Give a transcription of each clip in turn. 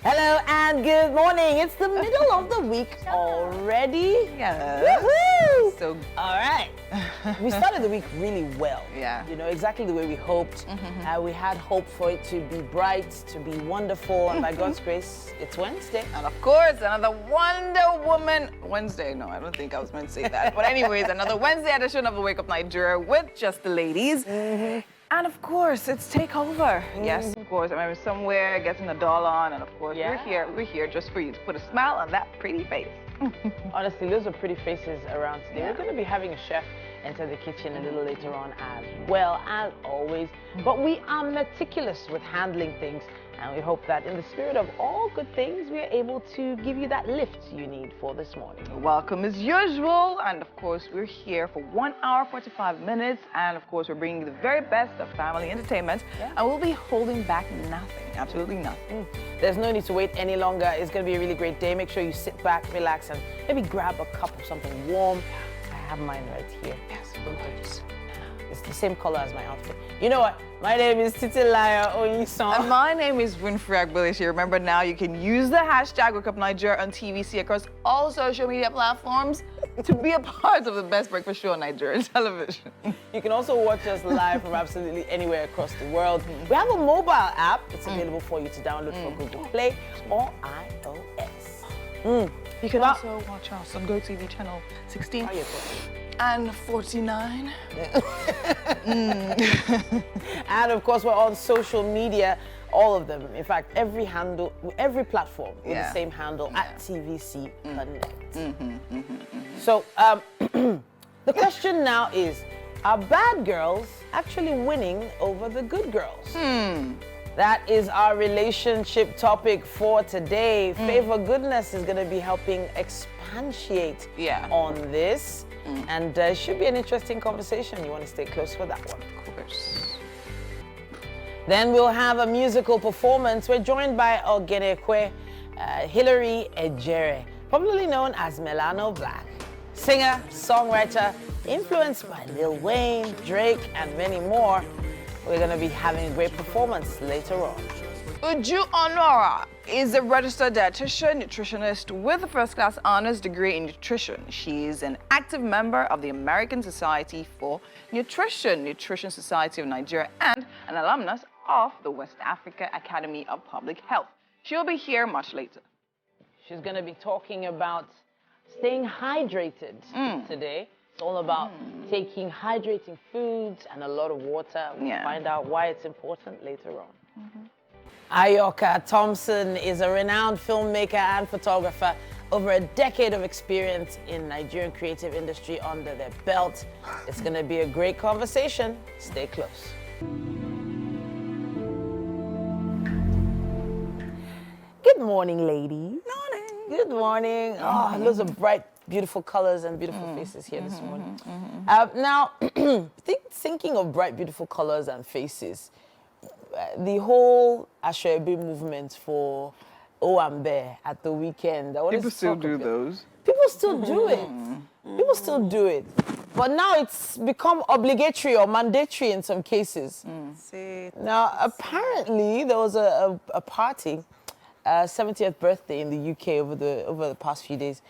Hello and good morning. It's the middle of the week already. Yeah. Woohoo! So, all right. We started the week really well. Yeah. You know, exactly the way we hoped. We had hope for it to be bright, to be wonderful, and by God's grace, it's Wednesday. and of course, another Wonder Woman Wednesday. No, I don't think I was meant to say that. But anyways, another Wednesday edition of the Wake Up Nigeria with just the ladies. And of course, it's takeover. Yes, of course. I remember somewhere getting a doll on, and of course, we're here just for you to put a smile on that pretty face. Honestly, those are pretty faces around today. Yeah. We're going to be having a chef enter the kitchen a little later on as well, as always. But we are meticulous with handling things, and we hope that in the spirit of all good things, we are able to give you that lift you need for this morning. Welcome as usual, and of course, we're here for 1 hour, 45 minutes, and of course, we're bringing you the very best of family entertainment, and we'll be holding back nothing, absolutely nothing. There's no need to wait any longer. It's going to be a really great day. Make sure you sit back, relax, and maybe grab a cup of something warm. I have mine right here. Yes, It's the same color as my outfit. You know what? My name is Titilaya Oyinson. and my name is Winfrey Agbelish. Remember now, you can use the hashtag Wake Up Nigeria on TVC across all social media platforms to be a part of the best breakfast show on Nigerian television. You can also watch us live from absolutely anywhere across the world. We have a mobile app. It's available for you to download from Google Play or iOS. You can also watch us on GOTV channel 16 and 49. And of course, we're on social media, all of them. In fact, every handle, every platform with the same handle at TVC Connect. So the question now is, are bad girls actually winning over the good girls? That is our relationship topic for today. Favor Goodness is going to be helping expatiate on this. And it should be an interesting conversation. You want to stay close for that one. Of course. Then we'll have a musical performance. We're joined by Ogenekwe Hilary Ejere, popularly known as Melano Black. Singer, songwriter, influenced by Lil Wayne, Drake, and many more. We're going to be having a great performance later on. Uju Honora is a registered dietitian, nutritionist with a first-class honors degree in nutrition. She is an active member of the American Society for Nutrition Society of Nigeria, and an alumnus of the West Africa Academy of Public Health. She'll be here much later. She's going to be talking about staying hydrated today. It's all about taking hydrating foods and a lot of water. We'll find out why it's important later on. Ayoka Thompson is a renowned filmmaker and photographer. Over a decade of experience in Nigerian creative industry under their belt. It's going to be a great conversation. Stay close. Good morning, ladies. Morning. Good morning. Oh, loads of bright, beautiful colors and beautiful faces here this morning. Now, thinking of bright, beautiful colors and faces, the whole Ashwebi movement for Owambe at the weekend. People still do those. People still do it. People still do it. But now it's become obligatory or mandatory in some cases. Now, apparently, there was a party, 70th birthday in the UK over the past few days.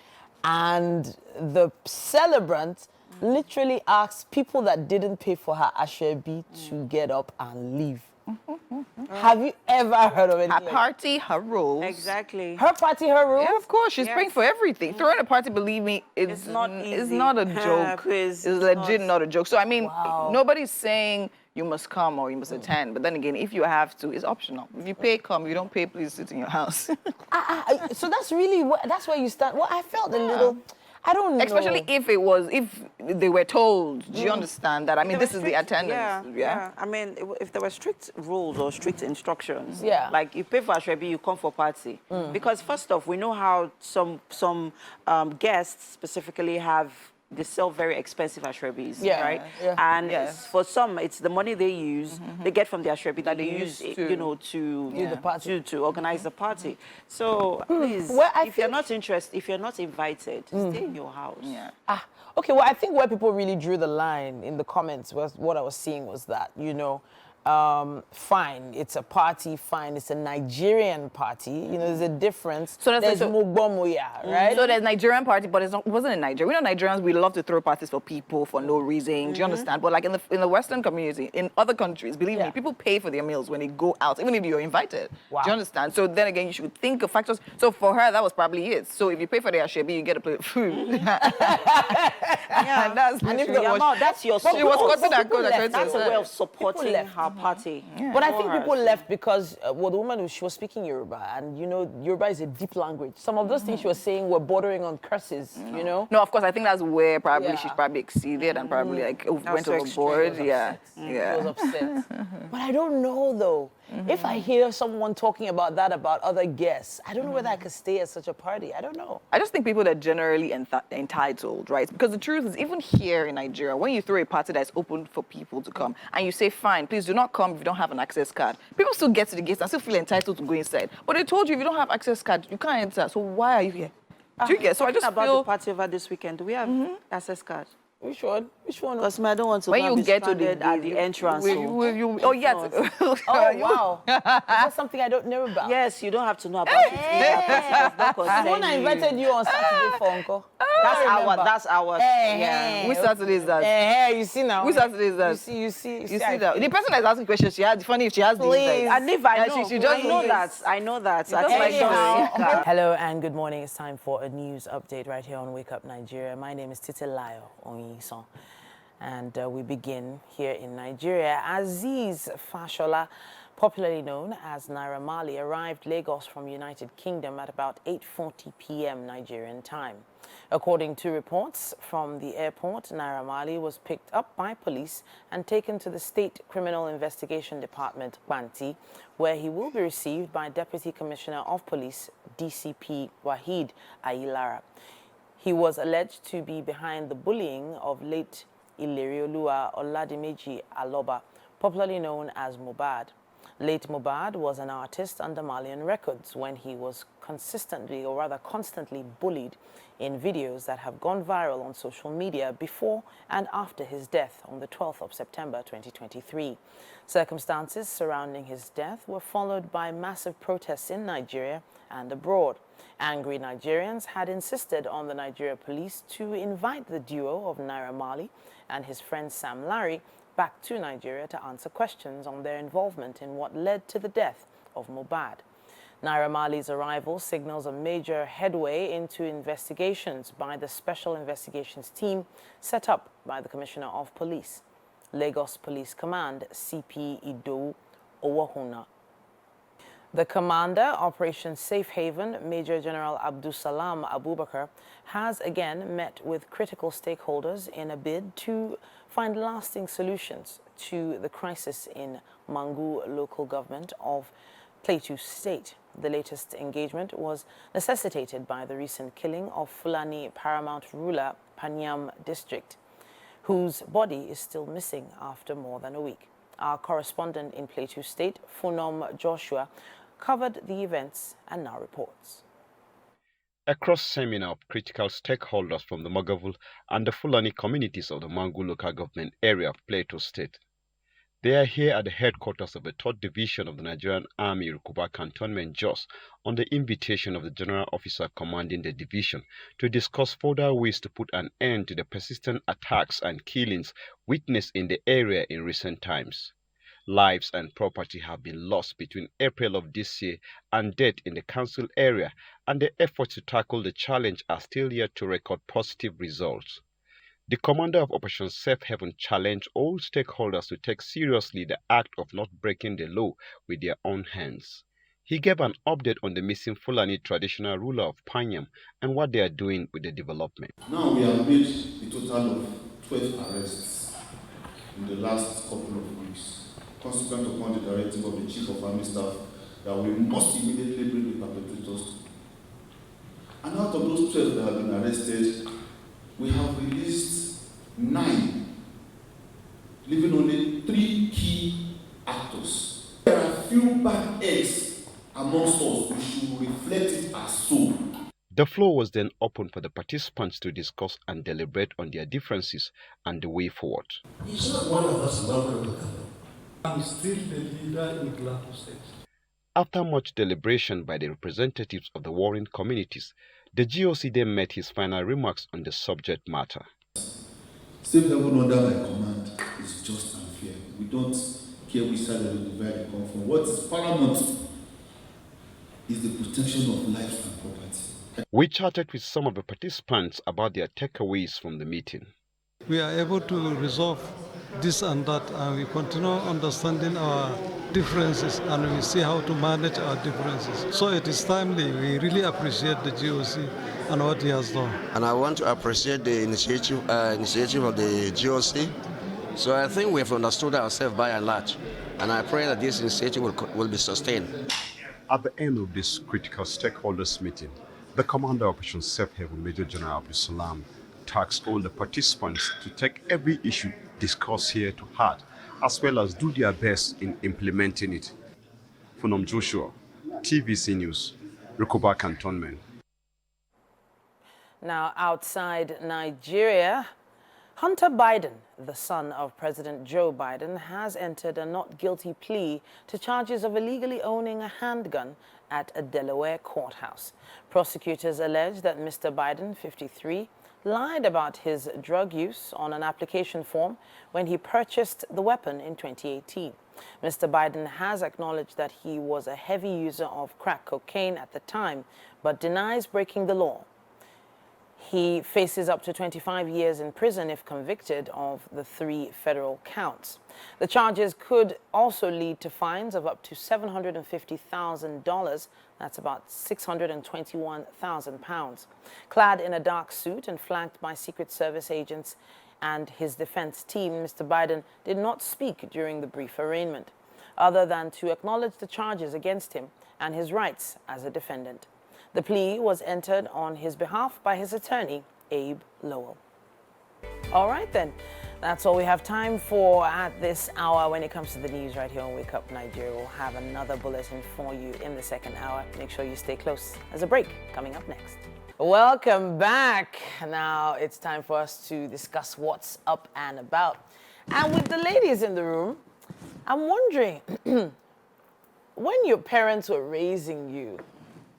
And the celebrant literally asked people that didn't pay for her Ashwebi to get up and leave. Have you ever heard of anything? Her party, her rules. Exactly. Her party, her rules? Yeah, of course. She's paying for everything. Throwing a party, believe me, it's not easy. It's not a joke. It's legit not a joke. So, I mean, nobody's saying you must come or you must attend. But then again, if you have to, it's optional. If you pay, come. If you don't pay, please sit in your house. So that's really, that's where you start. Well, I felt a little... I don't know. Especially if they were told. Do you understand that? I mean, this is the attendance. Yeah. I mean, if there were strict rules or strict instructions, like you pay for Ashwebi, you come for party. Because first off, we know how some guests specifically they sell very expensive ashwebis, right? Yeah. And for some, it's the money they use, they get from the ashwebi that they use, to do the party, to organize the party. So please, if you're not interested, if you're not invited, stay in your house. Okay. Well, I think where people really drew the line in the comments was what I was seeing was that fine, it's a party, fine, it's a Nigerian party. You know, there's a difference. So there's Mugbomoya, right? So there's Nigerian party, but it wasn't in Nigeria. We know Nigerians, we love to throw parties for people for no reason. Do you understand? But like in the Western community, in other countries, believe me, people pay for their meals when they go out, even if you're invited. Wow. Do you understand? So then again, you should think of factors. So for her, that was probably it. So if you pay for the ashebi, you get a plate of food. Yeah, that's your support. She was that's a way of supporting her party. Yeah. But I think people left because, well, the woman, she was speaking Yoruba, and you know, Yoruba is a deep language. Some of those things she was saying were bordering on curses, you know? No, of course, I think that's where probably she probably exceeded and probably like went overboard. Yeah. She was upset. But I don't know, though. If I hear someone talking about that about other guests, I don't know whether I could stay at such a party. I don't know. I just think people are generally entitled, right? Because the truth is, even here in Nigeria, when you throw a party that's open for people to come and you say, fine, please do not come if you don't have an access card, people still get to the gates and still feel entitled to go inside. But they told you if you don't have access card, you can't enter. So why are you here? Do you get? So I just about feel... the party over this weekend. Do we have access card? Which one? Which one? Because I don't want to when you get to at the entrance. Oh, yes. Oh, wow. That's something I don't know about. Yes, you don't have to know about it. The one I invited you on Saturday for, Uncle. That's our. Yeah. Which Saturday is that? You see now. Which Saturday is that? You see that. The person that's asking questions, funny if she has the invite. And if I know, I know that. Hello and good morning. It's time for a news update right here on Wake Up Nigeria. My name is Titilayo Onyison. And we begin here in Nigeria. Aziz Fashola, popularly known as Naira Marley, arrived Lagos from United Kingdom at about 8:40 p.m. Nigerian time. According to reports from the airport, Naira Marley was picked up by police and taken to the State Criminal Investigation Department, Banti, where he will be received by Deputy Commissioner of Police, DCP Wahid Ayilara. He was alleged to be behind the bullying of late Ilerioluwa Oladimeji Aloba, popularly known as Mohbad. Late Mohbad was an artist under Malian Records when he was constantly bullied in videos that have gone viral on social media before and after his death on the 12th of September 2023. Circumstances surrounding his death were followed by massive protests in Nigeria and abroad. Angry Nigerians had insisted on the Nigeria police to invite the duo of Naira Marley and his friend Sam Larry back to Nigeria to answer questions on their involvement in what led to the death of Mohbad. Naira Marley's arrival signals a major headway into investigations by the Special Investigations Team set up by the Commissioner of Police, Lagos Police Command, CP Idowu Owohuna. The commander, Operation Safe Haven, Major General Abdusalam Abubakar, has again met with critical stakeholders in a bid to find lasting solutions to the crisis in Mangu local government of Plateau State. The latest engagement was necessitated by the recent killing of Fulani paramount ruler Panyam district, whose body is still missing after more than a week. Our correspondent in Plateau State, Funom Joshua, covered the events and now reports. A cross-seminar of critical stakeholders from the Magavul and the Fulani communities of the Mangu local government area of Plateau State. They are here at the headquarters of the 3rd Division of the Nigerian Army Rukuba Cantonment Jos on the invitation of the General Officer commanding the division to discuss further ways to put an end to the persistent attacks and killings witnessed in the area in recent times. Lives and property have been lost between April of this year and death in the council area, and the efforts to tackle the challenge are still yet to record positive results. The commander of Operation Safe Haven challenged all stakeholders to take seriously the act of not breaking the law with their own hands. He gave an update on the missing Fulani traditional ruler of Panyam and what they are doing with the development. Now we have made a total of 12 arrests in the last couple of weeks, consequent upon the directive of the Chief of Army Staff that we must immediately bring the perpetrators to. And out of those 12 that have been arrested, we have released 9, leaving only 3 key actors. There are few bad eggs amongst us. We should reflect it as so. The floor was then open for the participants to discuss and deliberate on their differences and the way forward. It's not one of us welcome to come. I'm still the leader in Plateau State. After much deliberation by the representatives of the warring communities, the GOC then made his final remarks on the subject matter. Safe haven under my command is just and fair. We don't care which side of the divide you come from. What is paramount is the protection of life and property. We chatted with some of the participants about their takeaways from the meeting. We are able to resolve this and that, and we continue understanding our differences, and we see how to manage our differences. So it is timely. We really appreciate the GOC and what he has done. And I want to appreciate the initiative of the GOC. So I think we have understood ourselves by and large, and I pray that this initiative will be sustained. At the end of this critical stakeholders meeting, the Commander of Operation Safe Haven, Major General Abdul Salam, tasked all the participants to take every issue discussed here to heart, as well as do their best in implementing it. Funom Joshua, TVC News, Rukuba Cantonment. Now, outside Nigeria, Hunter Biden, the son of President Joe Biden, has entered a not guilty plea to charges of illegally owning a handgun at a Delaware courthouse. Prosecutors allege that Mr. Biden, 53, lied about his drug use on an application form when he purchased the weapon in 2018. Mr. Biden has acknowledged that he was a heavy user of crack cocaine at the time, but denies breaking the law. He faces up to 25 years in prison if convicted of the 3 federal counts. The charges could also lead to fines of up to $750,000. That's about £621,000. Clad in a dark suit and flanked by Secret Service agents and his defense team, Mr. Biden did not speak during the brief arraignment, other than to acknowledge the charges against him and his rights as a defendant. The plea was entered on his behalf by his attorney, Abe Lowell. All right, then. That's all we have time for at this hour. When it comes to the news right here on Wake Up Nigeria, we'll have another bulletin for you in the second hour. Make sure you stay close. There's a break coming up next. Welcome back. Now it's time for us to discuss what's up and about. And with the ladies in the room, I'm wondering, when your parents were raising you,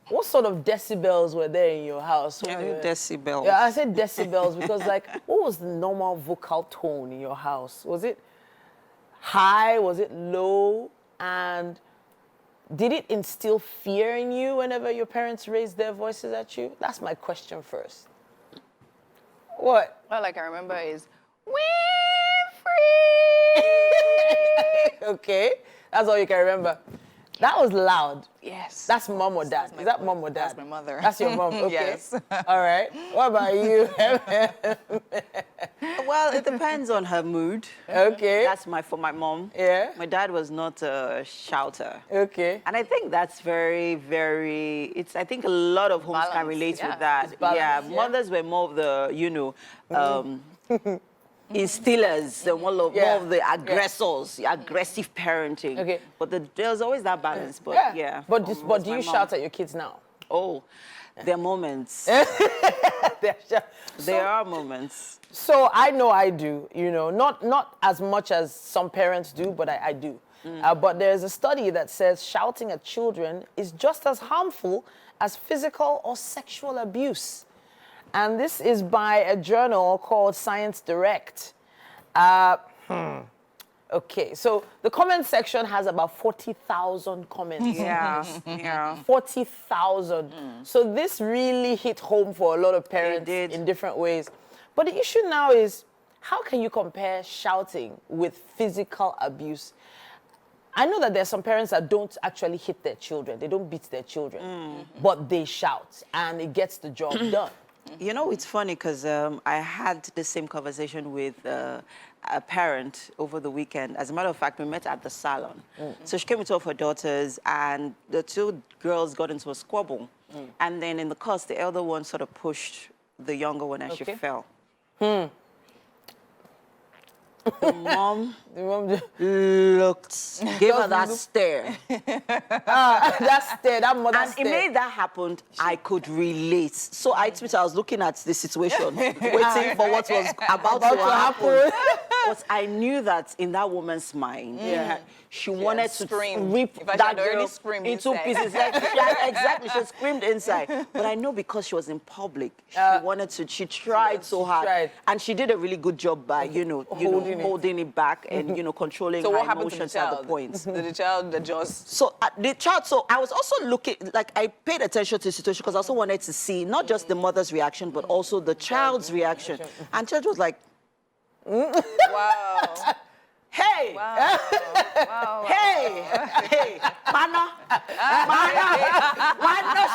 what sort of decibels were there in your house? Decibels. Yeah, I said decibels because, like, what was the normal vocal tone in your house? Was it high? Was it low? And did it instill fear in you whenever your parents raised their voices at you? That's my question first. What? Well, like I remember is, Okay, that's all you can remember. That was loud. Yes. That's mom or dad. Is that mom or dad? That's my mother. That's your mom. Okay. Yes. All right. What about you? Well, it depends on her mood. Okay. That's for my mom. Yeah. My dad was not a shouter. Okay. And I think that's very, I think a lot of homes can Balance, relate yeah. with that. It's balance, Yeah, yeah. mothers were more of the, instillers, more of the aggressors, aggressive parenting. Okay. But there's always that balance. But yeah. But do you shout at your kids now? Oh, there are moments. There are moments. So I know I do, not as much as some parents do, but I do. But there's a study that says shouting at children is just as harmful as physical or sexual abuse. And this is by a journal called Science Direct. Okay, so the comment section has about 40,000 comments. Yeah. 40,000. So this really hit home for a lot of parents in different ways. But the issue now is, how can you compare shouting with physical abuse? I know that there's some parents that don't actually hit their children. They don't beat their children. But they shout, and it gets the job done. You know, it's funny because I had the same conversation with a parent over the weekend. As a matter of fact, we met at the salon. So she came with two of her daughters, and the 2 girls got into a squabble. And then in the course, the elder one sort of pushed the younger one, and she fell. The mom looked, gave her that stare. That stare, that mother And stare. it made that happen, I could relate. So I was looking at the situation, waiting for what was about to happen. But I knew that in that woman's mind, she wanted to rip if I that had girl screamed into inside. pieces. Exactly, she screamed inside. But I know because she was in public, she tried so hard. And she did a really good job by, holding it back and, controlling her emotions at the point. Did the child adjust? So I was also looking, like I paid attention to the situation because I also wanted to see not just the mother's reaction, but also the child's reaction. And church was like, wow. Hey! Wow. Wow. Hey! Mana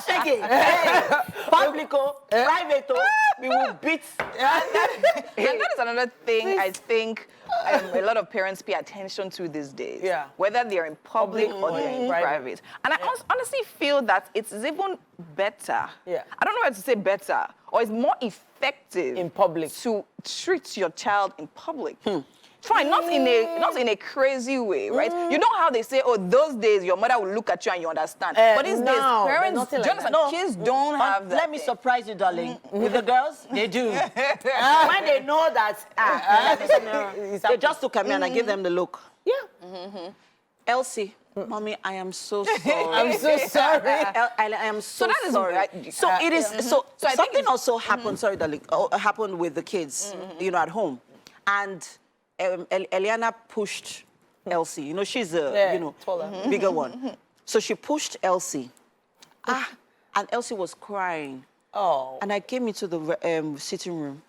shaking. Hey! Publico, private, we will beat. And that is another thing I think a lot of parents pay attention to these days. Yeah. Whether they're in public or they're in private. And I honestly feel that it's even better. Yeah. I don't know how to say better, or it's more effective in public to treat your child in public. Fine, not in a crazy way, right? You know how they say, oh, those days your mother will look at you and you understand. But these days, parents, kids don't have that. Let me surprise you, darling. With the girls, they do. When they know that, they just look at me and I give them the look. Yeah. Elsie, mommy, I am so sorry. I'm so sorry. I am so sorry. So it is. So something also happened. Sorry, darling. Happened with the kids, at home, and Eliana pushed Elsie. She's a taller. bigger one. So she pushed Elsie. And Elsie was crying. Oh. And I came into the sitting room.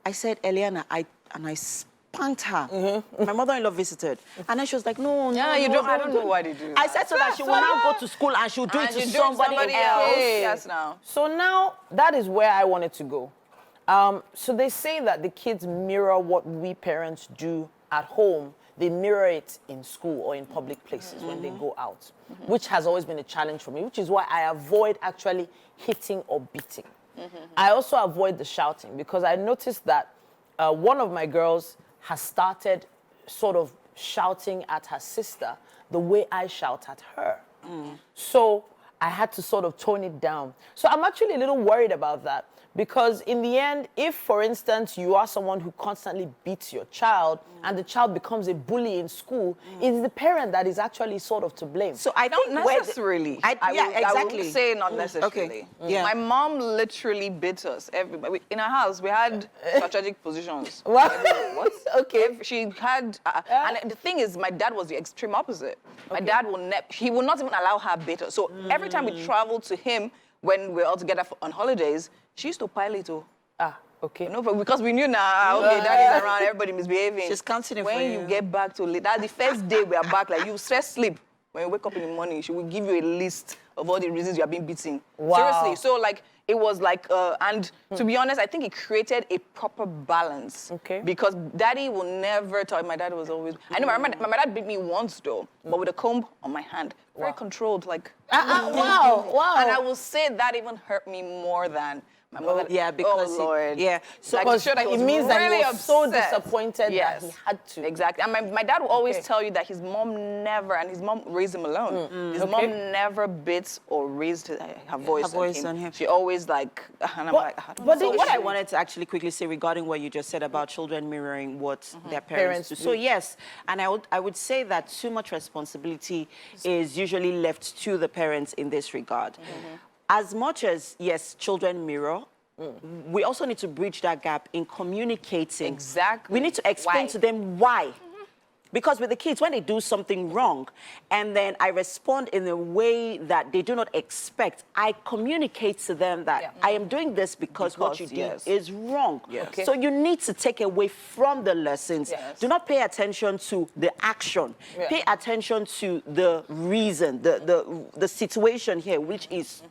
I said, Eliana, I spanked her. My mother-in-law visited. And then she was like, no, I don't know what to do. I said so that she will now go to school and she'll do it to somebody else. Yes, now. So now, that is where I wanted to go. So they say that the kids mirror what we parents do at home. They mirror it in school or in public places when they go out, which has always been a challenge for me, which is why I avoid actually hitting or beating. I also avoid the shouting because I noticed that one of my girls has started sort of shouting at her sister the way I shout at her. So I had to sort of tone it down. So I'm actually a little worried about that. Because in the end, if, for instance, you are someone who constantly beats your child and the child becomes a bully in school, it's the parent that is actually sort of to blame. So I think not necessarily. I would say not necessarily. Okay. Yeah. My mom literally beat us. Everybody in our house, we had strategic positions. What? What? Okay. She had, and the thing is, my dad was the extreme opposite. My dad he will not even allow her beat us. So every time we traveled to him, when we're all together on holidays, she used to pile it. Okay. No, because we knew now, okay, daddy's around, everybody misbehaving. She's counting it when you get back to that's the first day we are back, like you stress sleep. When you wake up in the morning, she will give you a list of all the reasons you have been beaten. Wow. Seriously. So like it was like, and to be honest, I think it created a proper balance. Okay. Because daddy will never tell. My dad was always. I know my dad beat me once though, but with a comb on my hand, very controlled, like. Wow. And I will say that even hurt me more than. My mother, because Lord. So like, it means that really he was so disappointed that he had to. Exactly. And my dad will always tell you that his mom never, and his mom raised him alone. His mom never beats or raised her voice on him. She always like, and I'm like, what I wanted to actually quickly say regarding what you just said about children mirroring what their parents do. So yes, and I would say that too much responsibility is usually left to the parents in this regard. As much as, yes, children mirror, we also need to bridge that gap in communicating. Exactly. We need to explain to them why. Because with the kids, when they do something wrong, and then I respond in a way that they do not expect, I communicate to them that I am doing this because what you did is wrong. Okay. So you need to take away from the lessons. Do not pay attention to the action. Pay attention to the reason, the situation here, which is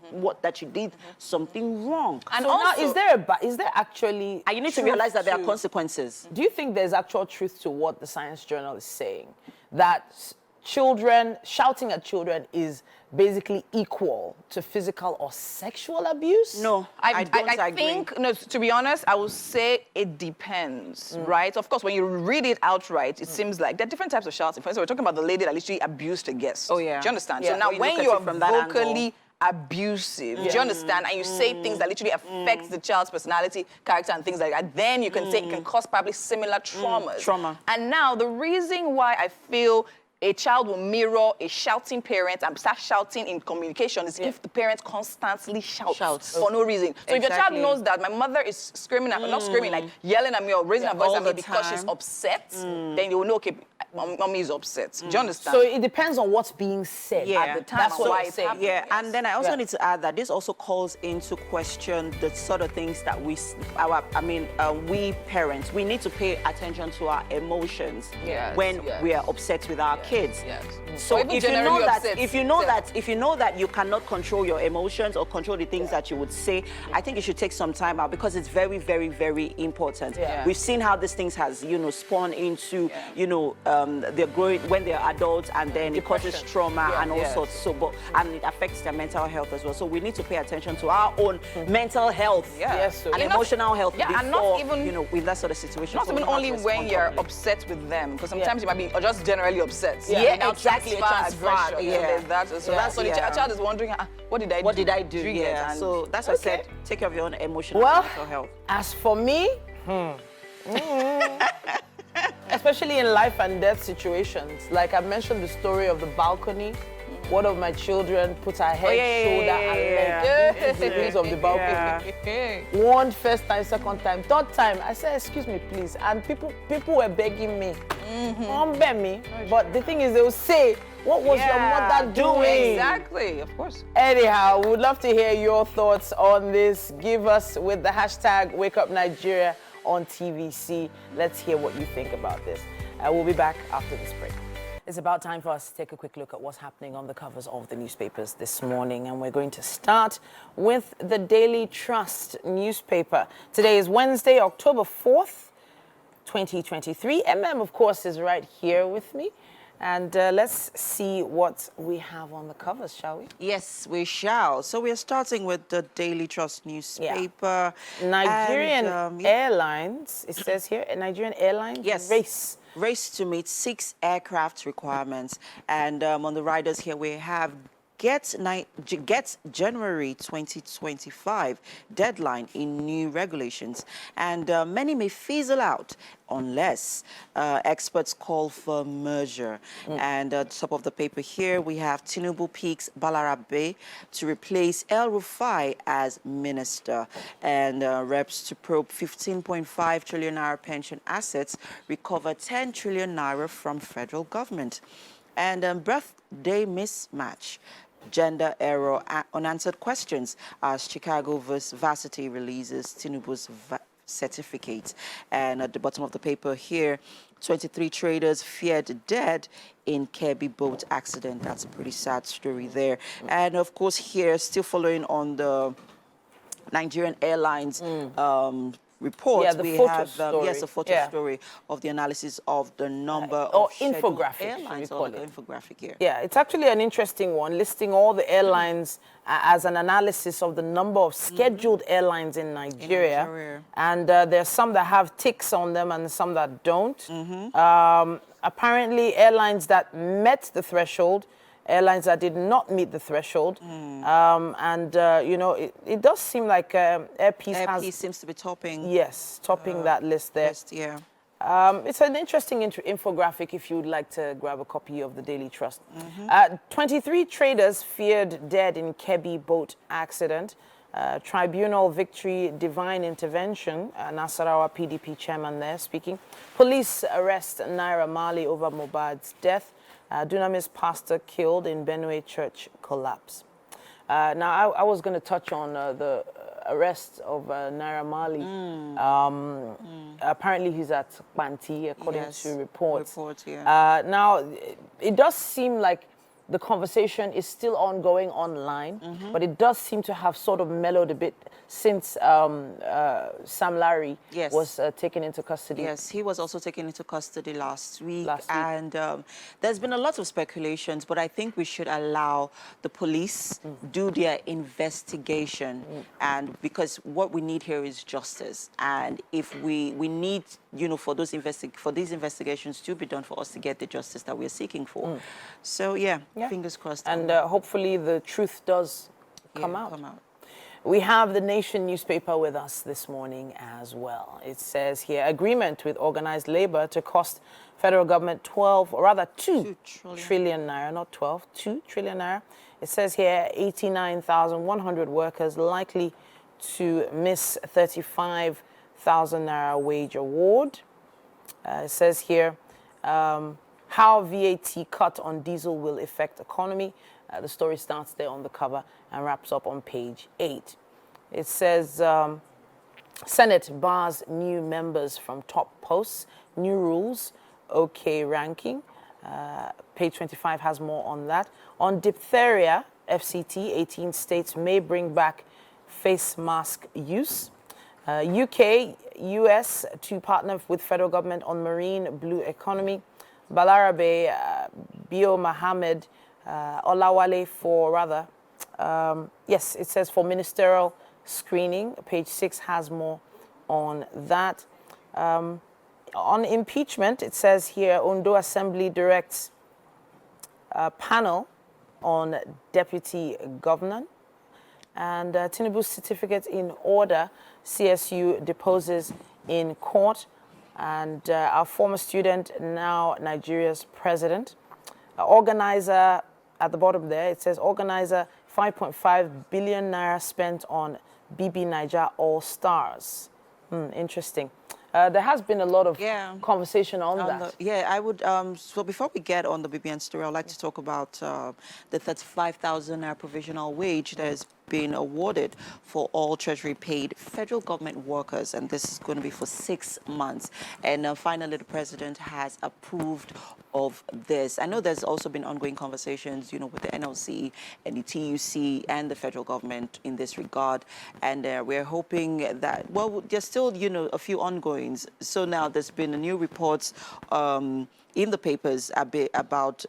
that you did something wrong. And so also, now, is there actually... And you need to realize that there are consequences. Do you think there's actual truth to what the Science Journal is saying? That shouting at children is basically equal to physical or sexual abuse? No, I think, no, to be honest, I would say it depends, right? Of course, when you read it outright, it seems like there are different types of shouting. For instance, we're talking about the lady that literally abused a guest. Oh, yeah. Do you understand? Yeah. So now when you are vocally abusive. Do you understand? And you say things that literally affects the child's personality, character, and things like that. Then you can say it can cause probably similar traumas. Trauma. And now the reason why I feel a child will mirror a shouting parent and start shouting in communication is if the parent constantly shouts for no reason. So if your child knows that my mother is screaming at me, not screaming, like yelling at me or raising her voice at me because she's upset, then you will know, okay, mommy is upset. Do you understand? So it depends on what's being said at the time. That's what I say. Yeah, and then I also need to add that this also calls into question the sort of things that we parents, we need to pay attention to our emotions when we are upset with our kids. So if you know that you cannot control your emotions or control the things that you would say, I think you should take some time out because it's very, very, very important. We've seen how these things has, spawned into, they're growing when they're adults, and then it causes trauma and all sorts. And it affects their mental health as well. So we need to pay attention to our own mental health and emotional health before, and not even, with that sort of situation. Not even only when you're upset with them, because sometimes you might be just generally upset. Yeah, exactly. Transfer. So that's what the child is wondering, what did I do? What did I do? Yeah. So that's what I said. Take care of your own emotional and mental health. As for me, especially in life and death situations, like I mentioned the story of the balcony. One of my children put her head, shoulder, and leg in the degrees of the balcony. One first time, second time, third time. I said, excuse me, please. And people were begging me. Don't beg me. But the thing is, they will say, what was your mother doing? Exactly, of course. Anyhow, we would love to hear your thoughts on this. Give us with the hashtag #WakeUpNigeria on TVC. Let's hear what you think about this. We'll be back after this break. It's about time for us to take a quick look at what's happening on the covers of the newspapers this morning. And we're going to start with the Daily Trust newspaper. Today is Wednesday, October 4th, 2023. Of course, is right here with me. And let's see what we have on the covers, shall we? Yes, we shall. So we're starting with the Daily Trust newspaper. Nigerian Airlines, it says here, Nigerian Airlines race to meet 6 aircraft requirements. And on the riders here, we have Get January 2025 deadline in new regulations. And many may fizzle out unless experts call for merger. And at the top of the paper here, we have Tinubu picks Balarabe to replace El Rufai as minister. And reps to probe 15.5 trillion naira pension assets, recover 10 trillion naira from federal government. And birthday mismatch. Gender error, unanswered questions as Chicago Varsity releases Tinubu's certificate. And at the bottom of the paper here, 23 traders feared dead in Kebbi boat accident. That's a pretty sad story there. And of course here, still following on the Nigerian Airlines report, we have a photo story of the analysis of the number of infographic airlines, or the infographic here. Yeah, it's actually an interesting one, listing all the airlines as an analysis of the number of scheduled airlines in Nigeria. And there's some that have ticks on them and some that don't. Apparently, airlines that met the threshold, airlines that did not meet the threshold. It does seem like Air Peace seems to be topping. Yes, topping that list there. It's an interesting infographic if you'd like to grab a copy of the Daily Trust. 23 traders feared dead in Kebbi boat accident. Tribunal victory, divine intervention. Nasarawa PDP chairman there speaking. Police arrest Naira Marley over Mohbad's death. Dunamis pastor killed in Benue church collapse. Now, I was going to touch on the arrest of Naira Marley. Apparently, he's at Banti, according to reports. Now, it does seem like the conversation is still ongoing online, but it does seem to have sort of mellowed a bit since Sam Larry was taken into custody. Yes, he was also taken into custody last week. And there's been a lot of speculations, but I think we should allow the police do their investigation. And because what we need here is justice. And if we need, for these investigations to be done for us to get the justice that we're seeking for. So, fingers crossed. And hopefully the truth does come out. We have the Nation newspaper with us this morning as well. It says here, agreement with organized labor to cost federal government 2 trillion naira, not 12, 2 trillion naira. It says here 89,100 workers likely to miss 35,000 naira wage award. It says here how VAT cut on diesel will affect economy. The story starts there on the cover and wraps up on page 8. It says Senate bars new members from top posts, new rules, OK ranking. Page 25 has more on that. On diphtheria, FCT, 18 states may bring back face mask use. UK, US to partner with federal government on marine blue economy. Balarabe, Bio Mohammed, Olawale yes, it says for ministerial screening. Page 6 has more on that. On impeachment, it says here, Ondo Assembly directs a panel on deputy governor. And Tinubu's certificate in order, CSU deposes in court. And our former student, now Nigeria's president. Organizer, at the bottom there, it says organizer, 5.5 billion naira spent on BB Niger All-Stars. Interesting. There has been a lot of conversation on that. I would, so before we get on the BBN story, I'd like to talk about the 35,000 provisional wage that has been awarded for all Treasury-paid federal government workers, and this is going to be for 6 months. And finally, the president has approved of this. I know there's also been ongoing conversations, with the NLC and the TUC and the federal government in this regard. And we're hoping that, well, there's still, a few ongoings. So now there's been a new reports in the papers about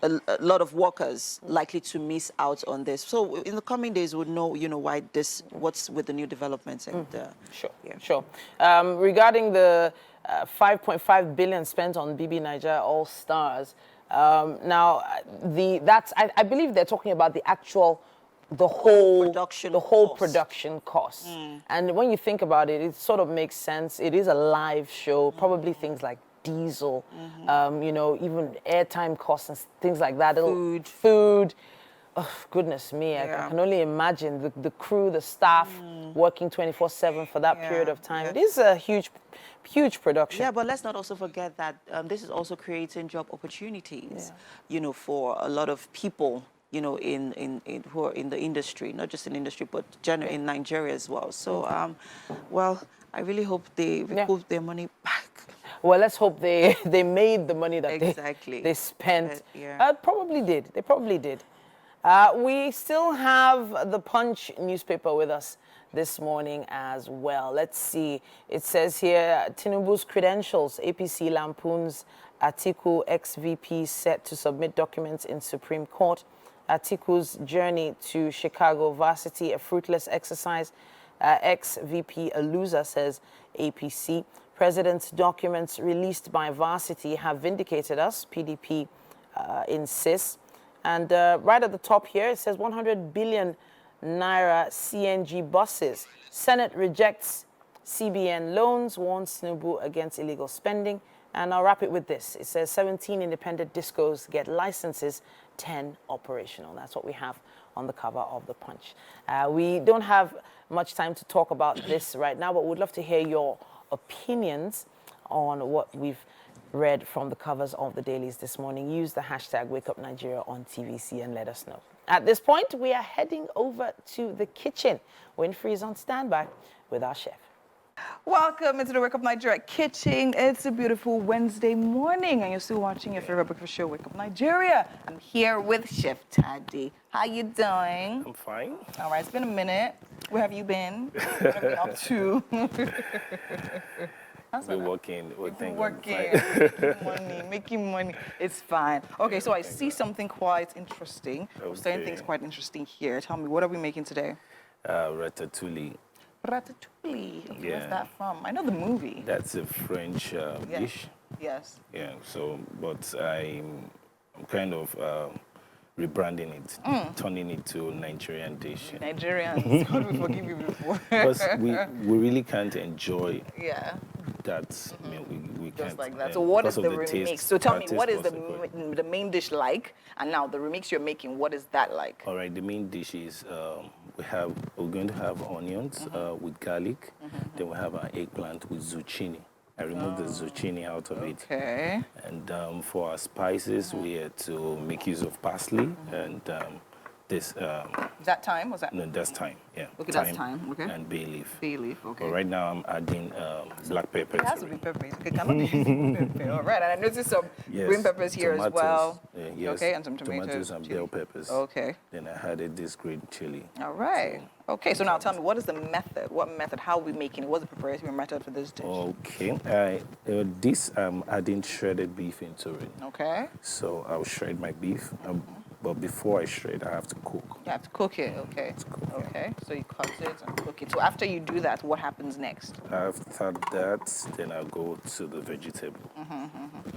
a lot of workers likely to miss out on this. So in the coming days, we'll know, why this, what's with the new developments. And Sure. Regarding the 5.5 billion spent on BB Niger All Stars, now I believe they're talking about the whole production cost. And when you think about it, it sort of makes sense. It is a live show, probably things like diesel, even airtime costs and things like that. Food. Oh, goodness me, I can only imagine the crew, the staff working 24/7 for that period of time. It is a huge production. Yeah, but let's not also forget that this is also creating job opportunities, for a lot of people, in who are in the industry, not just in industry, but generally in Nigeria as well. So, well, I really hope they recoup their money back. Well, let's hope they made the money that they spent. They probably did. We still have the Punch newspaper with us this morning as well. Let's see. It says here, Tinubu's credentials, APC lampoons Atiku ex-VP set to submit documents in Supreme Court. Atiku's journey to Chicago varsity, a fruitless exercise. Ex-VP a loser, says APC. President's documents released by varsity have vindicated us, PDP insists. And right at the top here, it says 100 billion naira CNG buses. Senate rejects CBN loans, warns Tinubu against illegal spending. And I'll wrap it with this. It says 17 independent discos get licenses, 10 operational. That's what we have on the cover of the Punch. We don't have much time to talk about this right now, but we'd love to hear your opinions on what we've read from the covers of the dailies this morning. Use the hashtag WakeUpNigeria on TVC and let us know. At this point, we are heading over to the kitchen. Winfrey is on standby with our chef. Welcome into the Wake Up Nigeria kitchen. It's a beautiful Wednesday morning, and you're still watching your favorite breakfast show, Wake Up Nigeria. I'm here with Chef Taddy. How you doing? I'm fine. All right, it's been a minute. Where have you been? What have you been up to? Been working. Making money. It's fine. Okay, so I see something quite interesting. Okay. We're starting things quite interesting here. Tell me, what are we making today? Ratatouille. Ratatouille. Yeah. Where's that from? I know the movie. That's a French dish. Yes. Yeah. So, but I'm kind of rebranding it, turning it to Nigerian dish. Nigerians, God will forgive you before. Because we really can't enjoy Yeah. that. I mean, we Just can't. like that. So what is the remix? Taste, So tell me, what is was the main dish like? And now the remix you're making, what is that like? All right, the main dish is we're going to have onions with garlic. Then we have an eggplant with zucchini. I removed the zucchini out of it. Okay. And for our spices, we had to make use of parsley and this. Is that thyme? Was that? No, that's thyme. Yeah. Okay, that's thyme. Okay. And bay leaf. Bay leaf. Okay. But right now I'm adding black pepper. It has to be pepper. Okay, cannot be pepper. All right. And I noticed some green peppers here tomatoes, as well. Yes. Okay, and some tomatoes and bell peppers. Okay. Then I added this green chili. All right. Okay, so now tell me, what is the method? What method? How are we making it? What's the preparation method for this dish? Okay. This I'm adding shredded beef into it. Okay. So I'll shred my beef. But before I shred, I have to cook. You have to cook it, okay. Okay, so you cut it and cook it. So after you do that, what happens next? After that, then I'll go to the vegetable.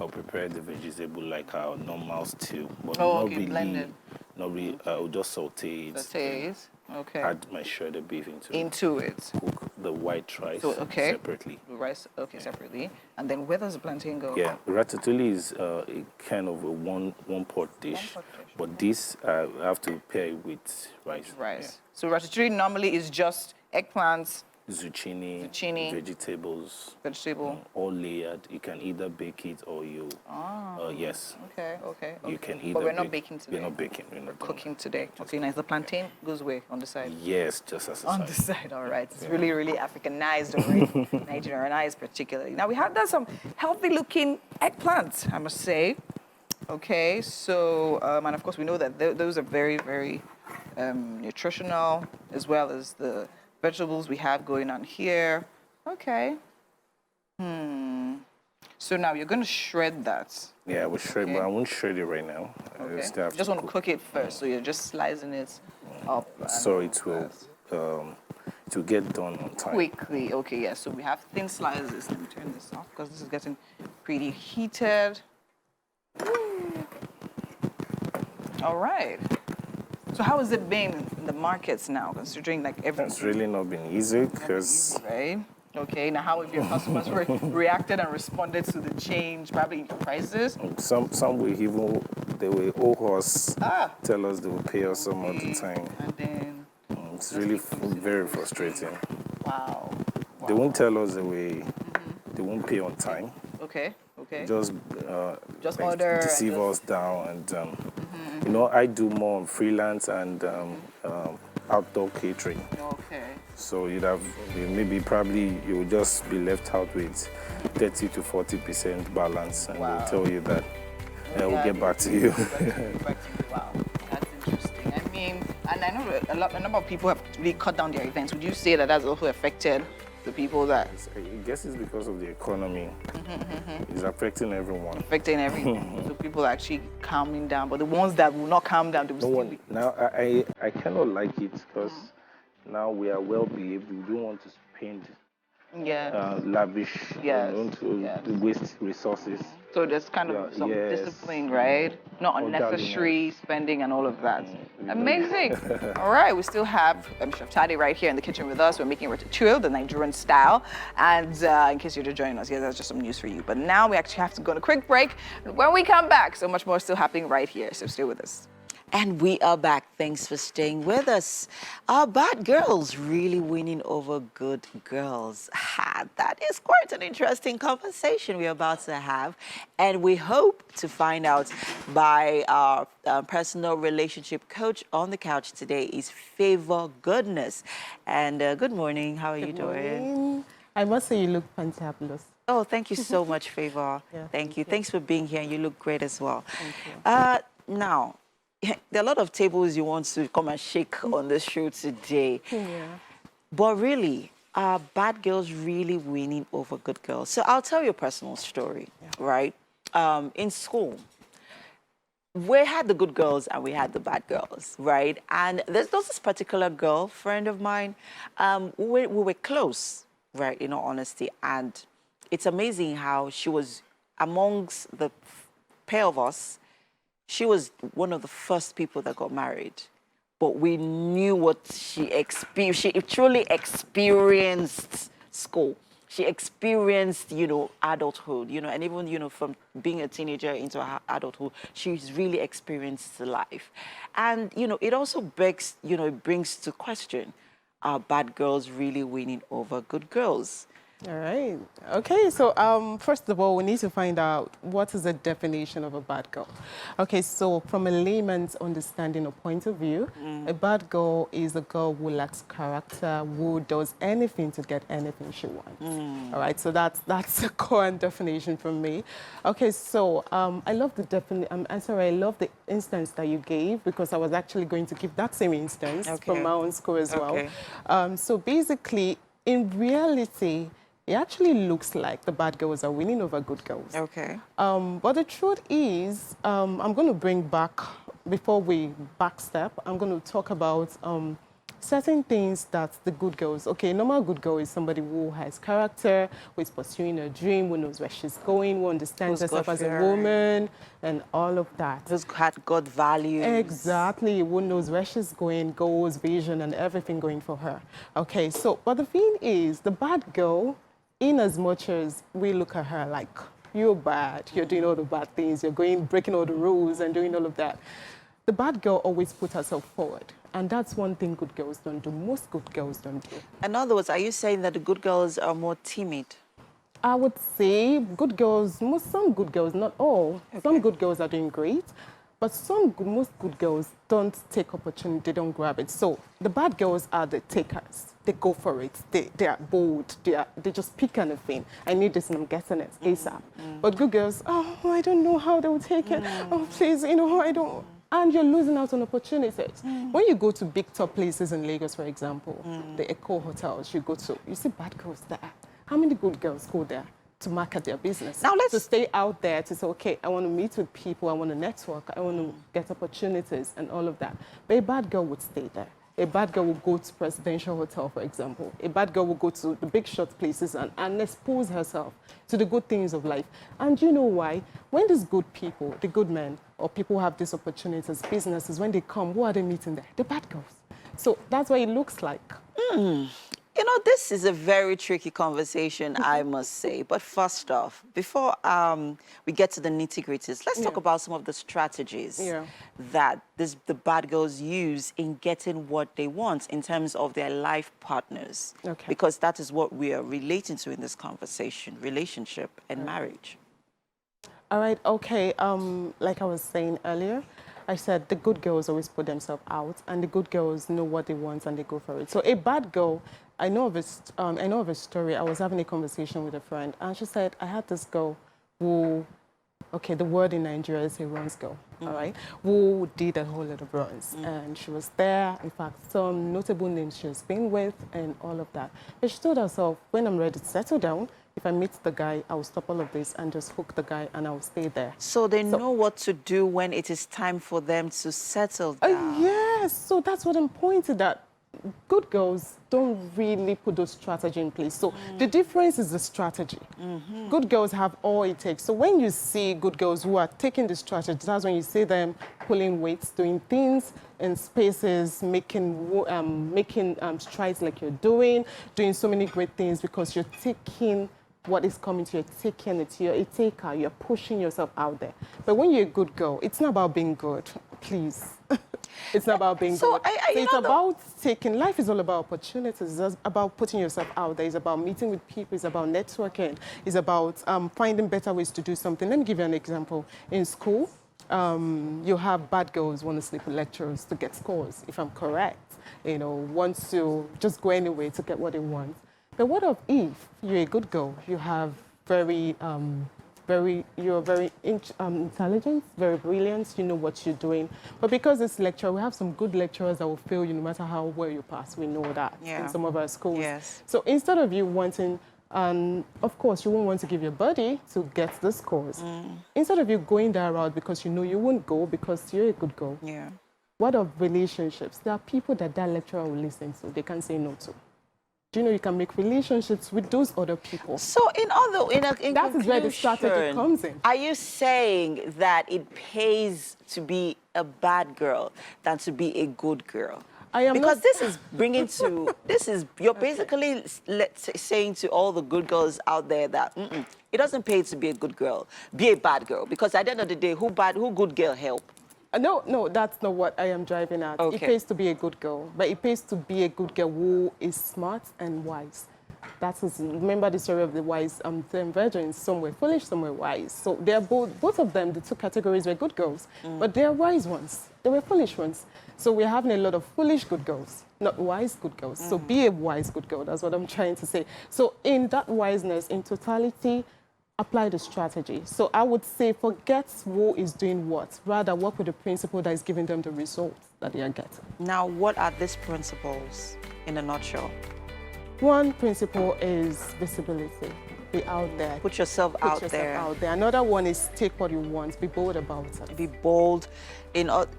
I'll prepare the vegetable like our normal stew, but not really blended. Not really. I'll just saute it. Saute it, okay. Add my shredded beef into it. Cook the white rice separately. The rice, separately. And then where does the plantain go? Yeah, ratatouille is a kind of a one pot dish. But this, I have to pair it with rice. Rice. Yeah. So ratatouille normally is just eggplants, zucchini, vegetables, all layered. You can either bake it or you. Yes. Okay. You can either. But we're not baking today. We're not baking. We're cooking today. Okay, nice. The plantain goes where on the side? Yes, just as a on the side. All right. It's really, really Africanized already. Nigerianized particularly. Now we have done some healthy-looking eggplants, I must say. Okay. So and of course we know that those are very, very nutritional, as well as the vegetables we have going on here. Okay. So now you're going to shred that. Yeah, we'll shred, but I won't shred it right now. Okay. You just want to cook it first, so you're just slicing it up. So it will get done on time. Quickly. Okay, yeah. So we have thin slices. Let me turn this off because this is getting pretty heated. All right. So how has it been in the markets now, considering like everything? It's really not been easy because... Right? Okay, now how have your customers reacted and responded to the change, probably in prices? Some will even, they will owe us, tell us they will pay us some of the time. And then... it's really very frustrating. Wow. They won't tell us they won't pay on time. Okay. Just order. Deceive us down. And, you know, I do more on freelance and outdoor catering. Okay. So you'd have, probably you would just be left out with 30 to 40% balance, and they'll tell you that we'll get back to you. Wow, that's interesting. I mean, and I know a number of people have really cut down their events. Would you say that that's also affected the people that? I guess it's because of the economy. It's affecting everyone. Affecting everyone. So people are actually calming down, but the ones that will not calm down, they will still be. Now, I cannot like it because now we are well behaved. We don't want to spend lavish. Yes. We don't want to waste resources. So there's kind of some discipline, right? Not unnecessary spending and all of that. Amazing. All right, we still have Chef Tade right here in the kitchen with us. We're making ratatouille, the Nigerian style. And in case you're just joining us, that's just some news for you. But now we actually have to go on a quick break. And when we come back, so much more is still happening right here. So stay with us. And we are back. Thanks for staying with us. Are bad girls really winning over good girls? That is quite an interesting conversation we're about to have. And we hope to find out by our personal relationship coach on the couch today is Favor Goodness. And good morning. How are you doing? I must say you look fantabulous. Oh, thank you so much, Favor. Thank you. Thanks for being here. You look great as well. Thank you. Now, there are a lot of tables you want to come and shake on the show today. But really, are bad girls really winning over good girls? So I'll tell you a personal story, right? In school, we had the good girls and we had the bad girls, right? And there's this particular girl, friend of mine, we were close, right, in all honesty. And it's amazing how she was amongst the pair of us. she was one of the first people that got married. But we knew what she experienced. She truly experienced school. She experienced, you know, adulthood, you know, and even, you know, from being a teenager into adulthood, she's really experienced life. And, you know, it also begs, you know, it brings to question, are bad girls really winning over good girls? All right. Okay, so first of all, we need to find out what is the definition of a bad girl. Okay, so from a layman's understanding or point of view, a bad girl is a girl who lacks character, who does anything to get anything she wants. All right, so that's a current definition from me. Okay, so I love the I love the instance that you gave, because I was actually going to give that same instance from my own school as well. So basically, in reality, it actually looks like the bad girls are winning over good girls. Okay. But the truth is, I'm going to bring back, before we backstep, I'm going to talk about certain things that the good girls, okay, normal good girl is somebody who has character, who is pursuing a dream, who knows where she's going, who understands herself as a woman, and all of that. Who's had God values. Exactly, who knows where she's going, goals, vision, and everything going for her. Okay, so, but the thing is, the bad girl, in as much as we look at her like, you're bad, you're doing all the bad things, you're breaking all the rules and doing all of that, the bad girl always puts herself forward. And that's one thing good girls don't do. Most good girls don't do. In other words, are you saying that the good girls are more timid? I would say good girls, some good girls, not all. Okay. Some good girls are doing great, but most good girls don't take opportunity, they don't grab it. So the bad girls are the takers. They go for it. They are bold. They just pick anything. I need this and I'm getting it ASAP. But good girls, oh, I don't know how they will take it. Oh, please, you know, I don't. And you're losing out on opportunities. When you go to big top places in Lagos, for example, the Eco hotels you go to, you see bad girls there. How many good girls go there to market their business? Now to stay out there, to say, okay, I want to meet with people, I want to network, I want to get opportunities and all of that. But a bad girl would stay there. A bad girl will go to presidential hotel, for example. A bad girl will go to the big shot places and expose herself to the good things of life. And you know why? When these good people, the good men, or people who have these opportunities, businesses, when they come, who are they meeting there? The bad girls. So that's what it looks like. You know, this is a very tricky conversation, I must say. But first off, before we get to the nitty-gritties, let's talk about some of the strategies that the bad girls use in getting what they want in terms of their life partners. Okay. Because that is what we are relating to in this conversation, relationship and marriage. All right, okay. Like I was saying earlier, I said the good girls always put themselves out, and the good girls know what they want and they go for it. So a bad girl, I know of a story. I was having a conversation with a friend, and she said, I had this girl who, okay, the word in Nigeria is a runs girl, all right, who did a whole lot of runs. And she was there, in fact, some notable names she has been with and all of that. But she told herself, when I'm ready to settle down, if I meet the guy, I will stop all of this and just hook the guy and I will stay there. So they know what to do when it is time for them to settle down. Yes, so that's what I'm pointing at. Good girls don't really put those strategy in place. So the difference is the strategy. Good girls have all it takes. So when you see good girls who are taking the strategy, that's when you see them pulling weights, doing things in spaces, making strides like you're doing so many great things because you're taking what is coming to you, taking it, you're a taker, you're pushing yourself out there. But when you're a good girl, it's not about being good, please. It's not about being good. It's about taking, life is all about opportunities. It's about putting yourself out there. It's about meeting with people. It's about networking. It's about finding better ways to do something. Let me give you an example. In school, you have bad girls want to sleep with lecturers to get scores, if I'm correct. You know, want to just go anyway to get what they want. But what if you're a good girl? You have you're very intelligent, very brilliant, you know what you're doing. But because it's lecture, we have some good lecturers that will fail you no matter how well you pass. We know that in some of our schools. Yes. So instead of you wanting, of course, you won't want to give your body to get the scores. Instead of you going that route because you know you won't go because you're a good girl. Yeah. What of relationships? There are people that lecturer will listen to. They can't say no to. Do you know you can make relationships with those other people? So in that is where the strategy comes in. Are you saying that it pays to be a bad girl than to be a good girl? Because this is bringing to, you're basically saying to all the good girls out there that it doesn't pay to be a good girl, be a bad girl. Because at the end of the day, who good girl help? No, that's not what I am driving at. Okay. It pays to be a good girl, but it pays to be a good girl who is smart and wise. That is, remember the story of the wise 10 virgins. Some were foolish, some were wise. So they're both of them, the two categories were good girls, but they're wise ones. They were foolish ones. So we're having a lot of foolish good girls, not wise good girls. So be a wise good girl, that's what I'm trying to say. So in that wiseness, in totality, apply the strategy. So I would say forget who is doing what, rather work with the principle that is giving them the results that they are getting. Now, what are these principles in a nutshell? One principle is visibility. Be out there. Put yourself out there. Another one is take what you want. Be bold about it. Be bold.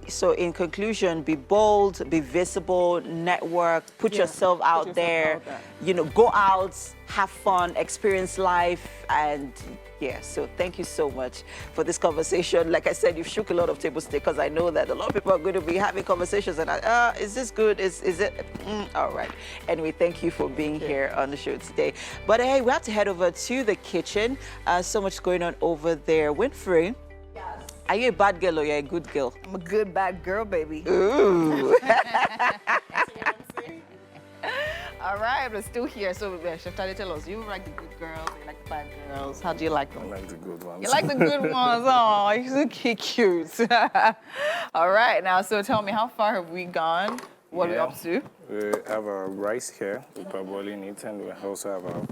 So in conclusion, be bold, be visible, network, put yourself out there. You know, go out, have fun, experience life, and yeah. So thank you so much for this conversation. Like I said, you've shook a lot of tables today because I know that a lot of people are going to be having conversations and is this good? Is it? All right. Anyway, thank you for being here on the show today. But hey, we have to head over to the kitchen. So much going on over there. Winfrey. Are you a bad girl or you're a good girl? I'm a good bad girl, baby. Ooh. All right, we're still here. So, Chef Tade, tell us, you like the good girls, you like the bad girls. How do you like them? I like the good ones. You like the good ones? Oh, you're so cute. All right, now, so tell me, how far have we gone? What are we up to? We have our rice here. We're parboiling it, and we also have our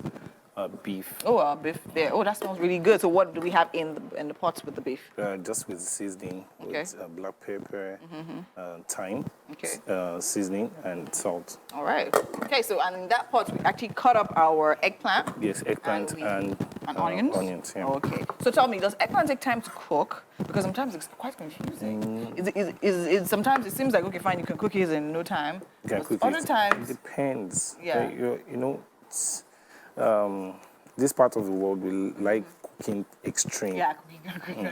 beef. Oh, our beef there. Oh, that smells really good. So what do we have in the pots with the beef? Just with seasoning, with black pepper, thyme, seasoning, and salt. All right. Okay, so and in that pot, we actually cut up our eggplant. Yes, eggplant and onions. Onions, yeah. Okay. So tell me, does eggplant take time to cook? Because sometimes it's quite confusing. Sometimes it seems like, okay, fine, you can cook it in no time. You can cook other it. times, it depends. Yeah. You know, it's, this part of the world will like cooking extreme. Yeah, cooking.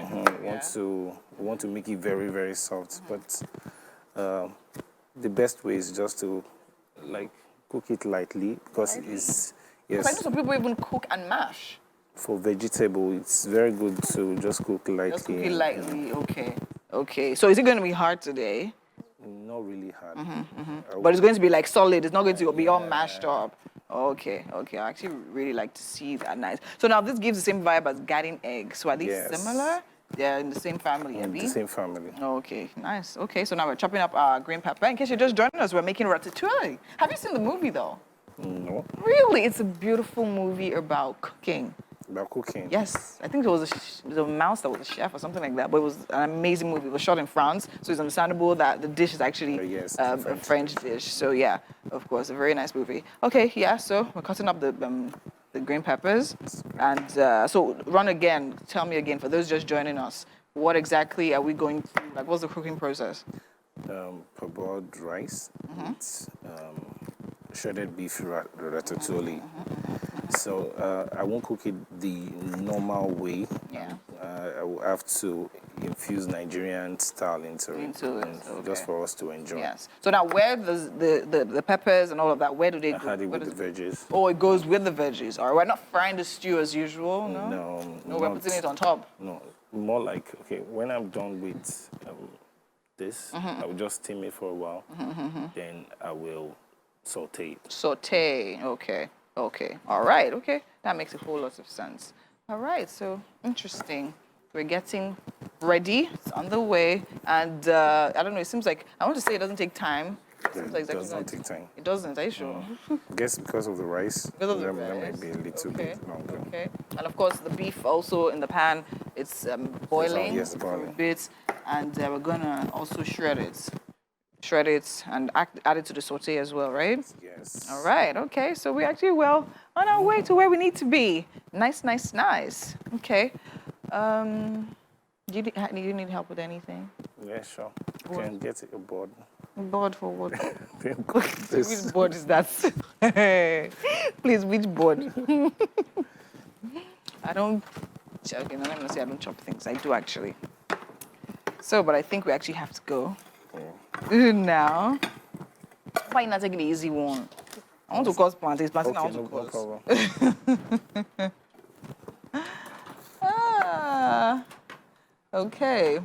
We want to make it very, very soft. But the best way is just to like cook it lightly because it's Because I know some people even cook and mash. For vegetable, it's very good to just cook lightly. Just cook it lightly. Okay. Okay. So is it going to be hard today? Not really hard. But it's going to be like solid. It's not going to be all mashed up. Okay, okay. I actually really like to see that. Nice. So now this gives the same vibe as garden eggs. So are these similar? They're in the same family, The same family. Okay, nice. Okay, so now we're chopping up our green pepper. In case you're just joining us, we're making ratatouille. Have you seen the movie though? No. Really? It's a beautiful movie about cooking. About cooking? Yes. I think it was a mouse that was a chef or something like that, but it was an amazing movie. It was shot in France, so it's understandable that the dish is actually a French dish. So yeah, of course, a very nice movie. Okay, yeah, so we're cutting up the green peppers. And so run again, tell me again, for those just joining us, what exactly are we going through? Like, what's the cooking process? Parboiled rice, shredded beef ratatouille. So I won't cook it the normal way. Yeah. I will have to infuse Nigerian style into it, just for us to enjoy. Yes. So now, where does the peppers and all of that, where do they go? I had it with the veggies. Oh, it goes with the veggies. All right, we're not frying the stew as usual, no? No, we're putting it on top. No, more like, okay, when I'm done with this, I will just steam it for a while. Then I will saute it. Saute, okay. Okay, all right, okay. That makes a whole lot of sense. All right, so interesting. We're getting ready. It's on the way. And I don't know, it seems like, I want to say it doesn't take time. It does not take time. It doesn't, are you sure? I guess because of the rice. Because of the rice. That might be a little bit longer. Okay. And of course, the beef also in the pan, it's boiling. Yes, boiling. A bit. And we're going to also shred it. Shred it and add it to the saute as well, right? Yes. All right, okay. So we're actually well on our way to where we need to be. Nice, nice, nice. Okay. Do you need help with anything? Yeah, sure. You can get a board. Board for what? Which board is that? Please, which board? I don't... Okay, no, let me say I don't chop things. I do, actually. So, but I think we actually have to go now. Why not taking the easy one? I want to cause planting. Planting, I want to cause. Okay.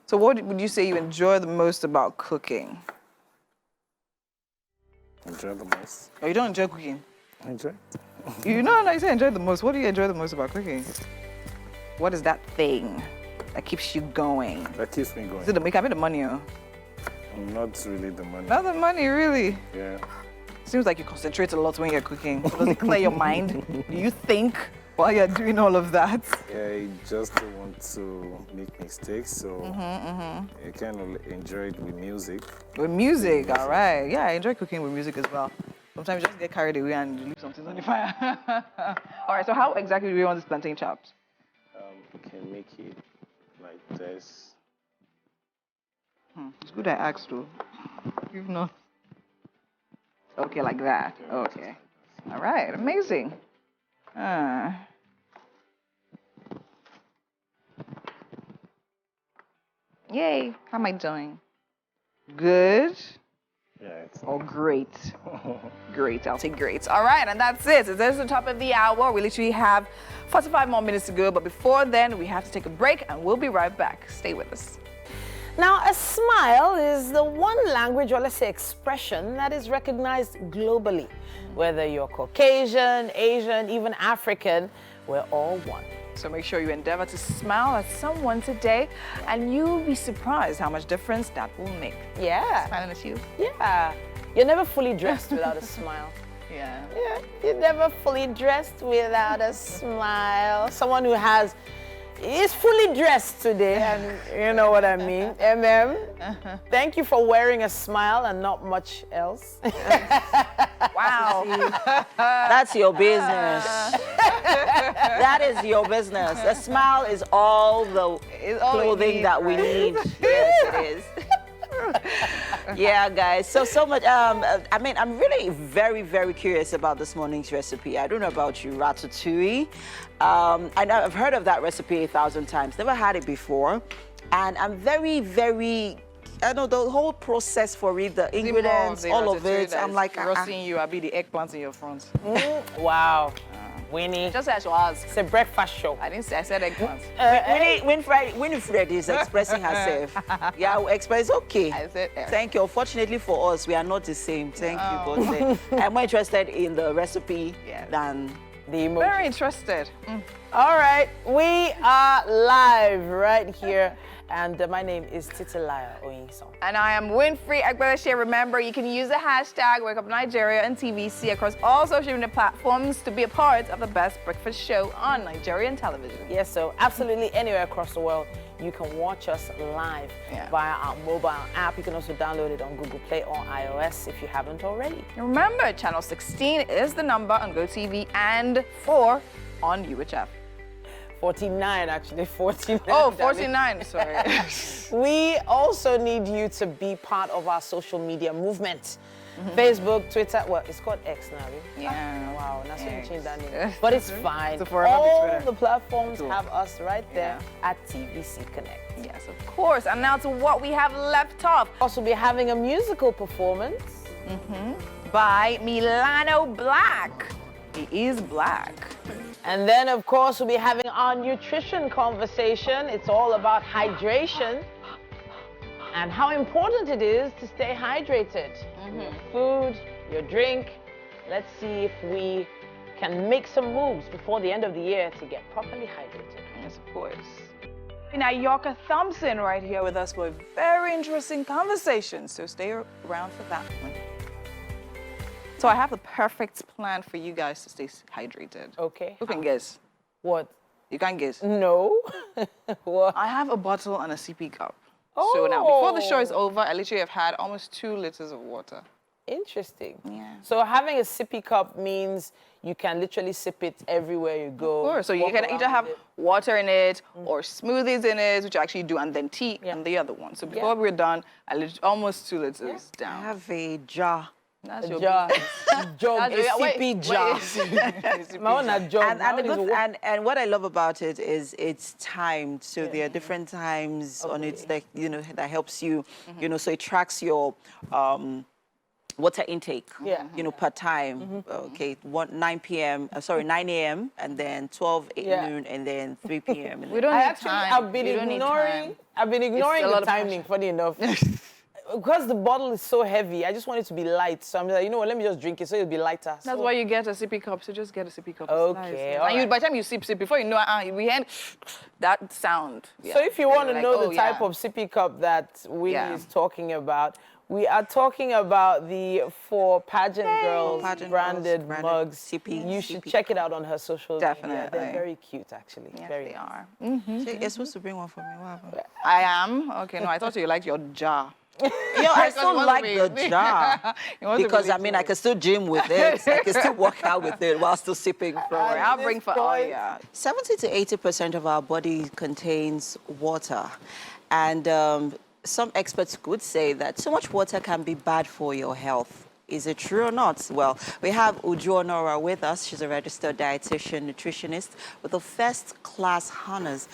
So what would you say you enjoy the most about cooking? Enjoy the most. Oh, you don't enjoy cooking? I enjoy it. You know, I say enjoy the most. What do you enjoy the most about cooking? What is that thing that keeps you going? That keeps me going. Is it the make? I mean the money, oh? Not really the money. Not the money, really? Yeah. Seems like you concentrate a lot when you're cooking. So does it clear your mind? Do you think while you're doing all of that? Yeah, I just don't want to make mistakes, so I kind of enjoy it with music. With music, all right. Yeah, I enjoy cooking with music as well. Sometimes you just get carried away and you leave something on the fire. All right, so how exactly do you want this plantain chopped? You can make it like this. It's good I asked though. If not. Okay, like that. Okay. All right, amazing. Yay, how am I doing? Good? Yeah, it's Oh, great. Great, I'll take great. All right, and that's it. So there's the top of the hour. We literally have 45 more minutes to go, but before then, we have to take a break, and we'll be right back. Stay with us. Now, a smile is the one language, or let's say expression, that is recognized globally. Whether you're Caucasian, Asian, even African, we're all one. So make sure you endeavor to smile at someone today, and you'll be surprised how much difference that will make. Yeah. Smiling at you. Yeah. You're never fully dressed without a smile. Yeah. Yeah. You're never fully dressed without a smile. Someone who is fully dressed today, and you know what I mean. Thank you for wearing a smile and not much else. Wow. That's your business. That is your business. A smile is all the clothing that we need. Yes, it is. Yeah, guys. So much. I mean, I'm really very, very curious about this morning's recipe. I don't know about you, ratatouille. I know I've heard of that recipe 1,000 times. Never had it before, and I'm very, very. I know the whole process for it, the ingredients, all of it. I'm like, roasting you. I'll be the eggplants in your front. Wow. Winnie. Just as you ask. It's a breakfast show. I didn't say. I said eggplants. Winifred is expressing herself. Yeah, express. Okay. I said. Thank you. Unfortunately for us, we are not the same. Thank you, but I'm more interested in the recipe than the emoji. Very interested. All right, we are live right here. And my name is Titilaya Oyinson. And I am Winfrey Agbeleshe. Remember, you can use the hashtag WakeUpNigeria and TVC across all social media platforms to be a part of the best breakfast show on Nigerian television. Yes, so absolutely anywhere across the world, you can watch us live via our mobile app. You can also download it on Google Play or iOS if you haven't already. Remember, channel 16 is the number on GOTV and 4 on UHF. 49, actually, 49. Oh, 49, sorry. We also need you to be part of our social media movement. Facebook, Twitter, well, it's called X now. Yeah. Wow, that's when you change that name. But it's fine. So all the platforms have us right there at TVC Connect. Yes, of course. And now to what we have left off. Also be having a musical performance by Milano Black. He is black. And then, of course, we'll be having our nutrition conversation. It's all about hydration and how important it is to stay hydrated. Your food, your drink. Let's see if we can make some moves before the end of the year to get properly hydrated. Yes, of course. Now, Yorka Thompson right here with us for a very interesting conversation. So stay around for that one. So I have a perfect plan for you guys to stay hydrated. Okay. Who can guess? What? You can't guess? No. What? I have a bottle and a CP cup. So now, before the show is over, I literally have had almost 2 liters of water. Interesting. Yeah. So having a sippy cup means you can literally sip it everywhere you go. Of course. So you can either have water in it or smoothies in it, which I actually do, and then tea and the other one. So before we're done, almost 2 liters down. I have a jar. That's A your jar. Jog. A sippy jar. My own a jog. And what I love about it is it's timed. So there are different times on it that, that helps you, so it tracks your water intake, per time. Okay, 9 p.m., 9 a.m., and then 12 noon, and then 3 p.m. We don't need time. I've been ignoring the timing, funny enough. Because the bottle is so heavy, I just want it to be light. So I'm like, let me just drink it so it'll be lighter. That's why you get a sippy cup. So just get a sippy cup. Okay. Nice. And by the time you sip, before you know, we had that sound. So if you want to know the type of sippy cup that Winnie is talking about, we are talking about the 4 pageant girls branded mugs. Sippy, you should check it out on her social media. They're very cute, actually. Yes, very they are. You're supposed to bring one for me. What happened? I am? Okay, no, I thought you liked your jar. I still like the jar because I can still gym with it. I can still work out with it while still sipping from it. I'll bring for all. 70 to 80% of our body contains water, and some experts could say that too much water can be bad for your health. Is it true or not? Well, we have Uju Onora with us. She's a registered dietitian, nutritionist with a first-class honors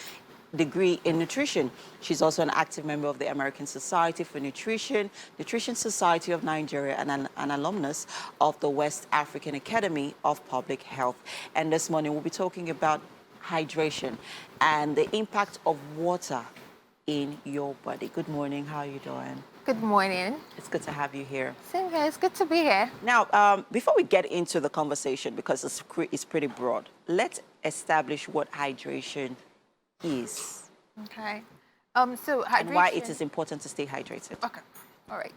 degree in nutrition. She's also an active member of the American Society for Nutrition, Nutrition Society of Nigeria, and an alumnus of the West African Academy of Public Health. And this morning we'll be talking about hydration and the impact of water in your body. Good morning. How are you doing? Good morning. It's good to have you here. Same here. It's good to be here. Now, before we get into the conversation, because it's pretty broad, let's establish what hydration is. Okay. So hydration. And why it is important to stay hydrated. Okay. All right.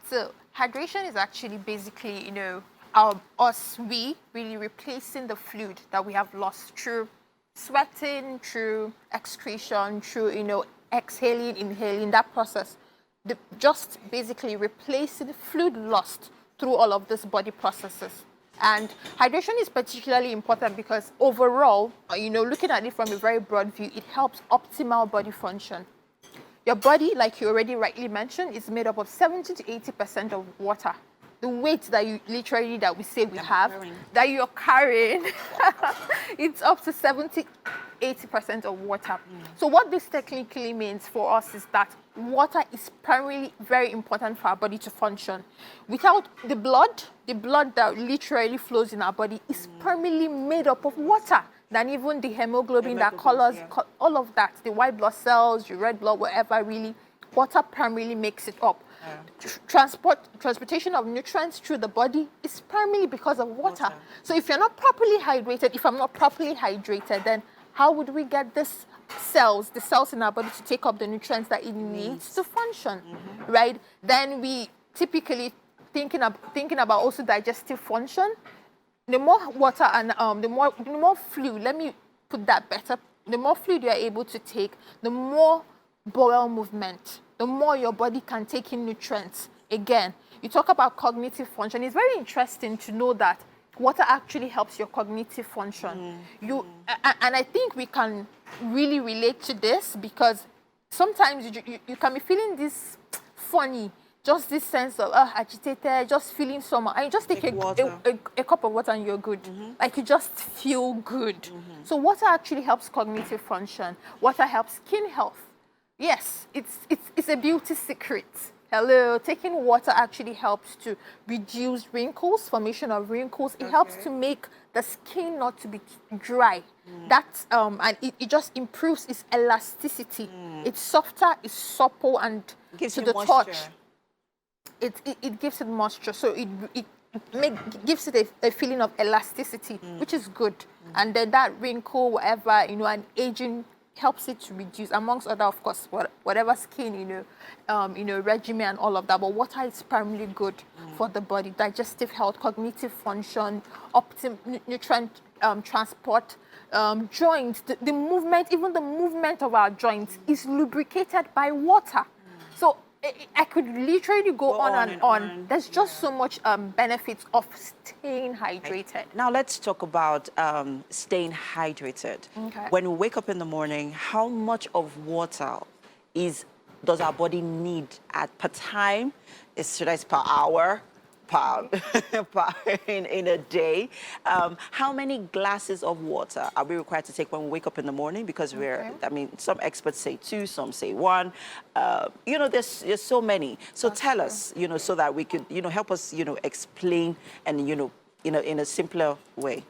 So hydration is actually basically, we really replacing the fluid that we have lost through sweating, through excretion, through, exhaling, inhaling, that process. Just basically replacing the fluid lost through all of these body processes. And hydration is particularly important because overall, looking at it from a very broad view, it helps optimal body function. Your body, like you already rightly mentioned, is made up of 70 to 80% of water. The weight that we say we have, that you're carrying, it's up to 70, 80% of water. So what this technically means for us is that water is primarily very important for our body to function. Without the blood that literally flows in our body is primarily made up of water. Than even the hemoglobin that colors, all of that, the white blood cells, your red blood, whatever, really, water primarily makes it up. Transportation of nutrients through the body is primarily because of water. So if you're not properly hydrated, if I'm not properly hydrated, then how would we get the cells in our body to take up the nutrients that it needs to function, right? Then we typically thinking about also digestive function. The more water and the more fluid, let me put that better, the more fluid you're able to take, the more bowel movement, the more your body can take in nutrients. Again, you talk about cognitive function. It's very interesting to know that water actually helps your cognitive function. And I think we can really relate to this because sometimes you can be feeling this funny, just this sense of agitated, just feeling somehow. And you just take a cup of water and you're good. Like you just feel good. So water actually helps cognitive function. Water helps skin health. Yes, it's a beauty secret. Hello, taking water actually helps to reduce wrinkles, formation of wrinkles. It helps to make the skin not to be dry. That's and it just improves its elasticity. It's softer, it's supple, and gives to you the moisture. touch. It gives it moisture, so it gives it a feeling of elasticity, which is good. And then that wrinkle, whatever, and aging helps it to reduce, amongst other, of course, whatever skin, regimen and all of that. But water is primarily good for the body, digestive health, cognitive function, nutrient transport, joints, the movement, even the movement of our joints is lubricated by water. So I could literally go on and on. There's just so much benefits of staying hydrated. Now let's talk about staying hydrated. Okay. When we wake up in the morning, how much of water does our body need per time? Should I say per hour? in a day. How many glasses of water are we required to take when we wake up in the morning? Because some experts say 2, some say 1. There's so many. So tell us, so that we could, help us, explain and, in a simpler way.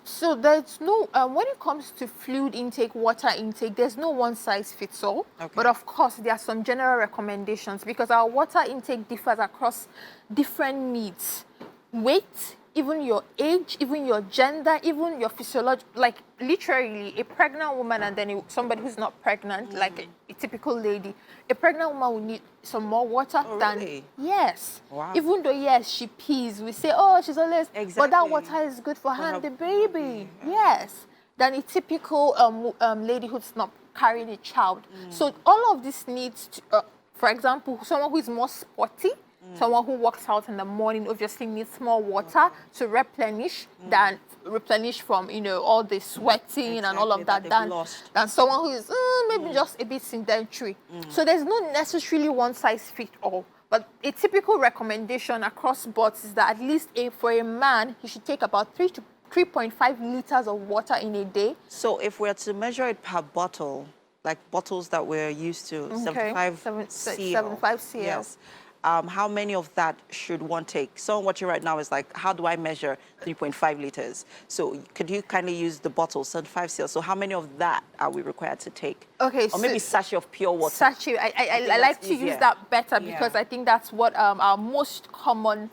So there's no, when it comes to fluid intake, water intake, there's no one size fits all. Okay. But of course, there are some general recommendations because our water intake differs across different needs. Weight, even your age, even your gender, even your physiology, like literally a pregnant woman and then somebody who's not pregnant, like a typical lady, a pregnant woman will need some more water than, yes. Wow. Even though, yes, she pees, we say, oh, she's always, but that water is good for her and the baby, yes, than a typical lady who's not carrying a child. So all of this needs, to, for example, someone who is more sporty, someone who works out in the morning obviously needs more water to replenish from, all the sweating and all of that than someone who is maybe just a bit sedentary. So there's not necessarily one size fits all. But a typical recommendation across boards is that at least for a man, he should take about 3 to 3.5 liters of water in a day. So if we're to measure it per bottle, like bottles that we're used to, 75 cl. Yes. How many of that should one take? So what you right now is like, how do I measure 3.5 liters? So could you kindly use the bottle, 75 cl? So how many of that are we required to take? Okay, or maybe sachet of pure water. Sachet, I like to use that better because I think that's what our most common,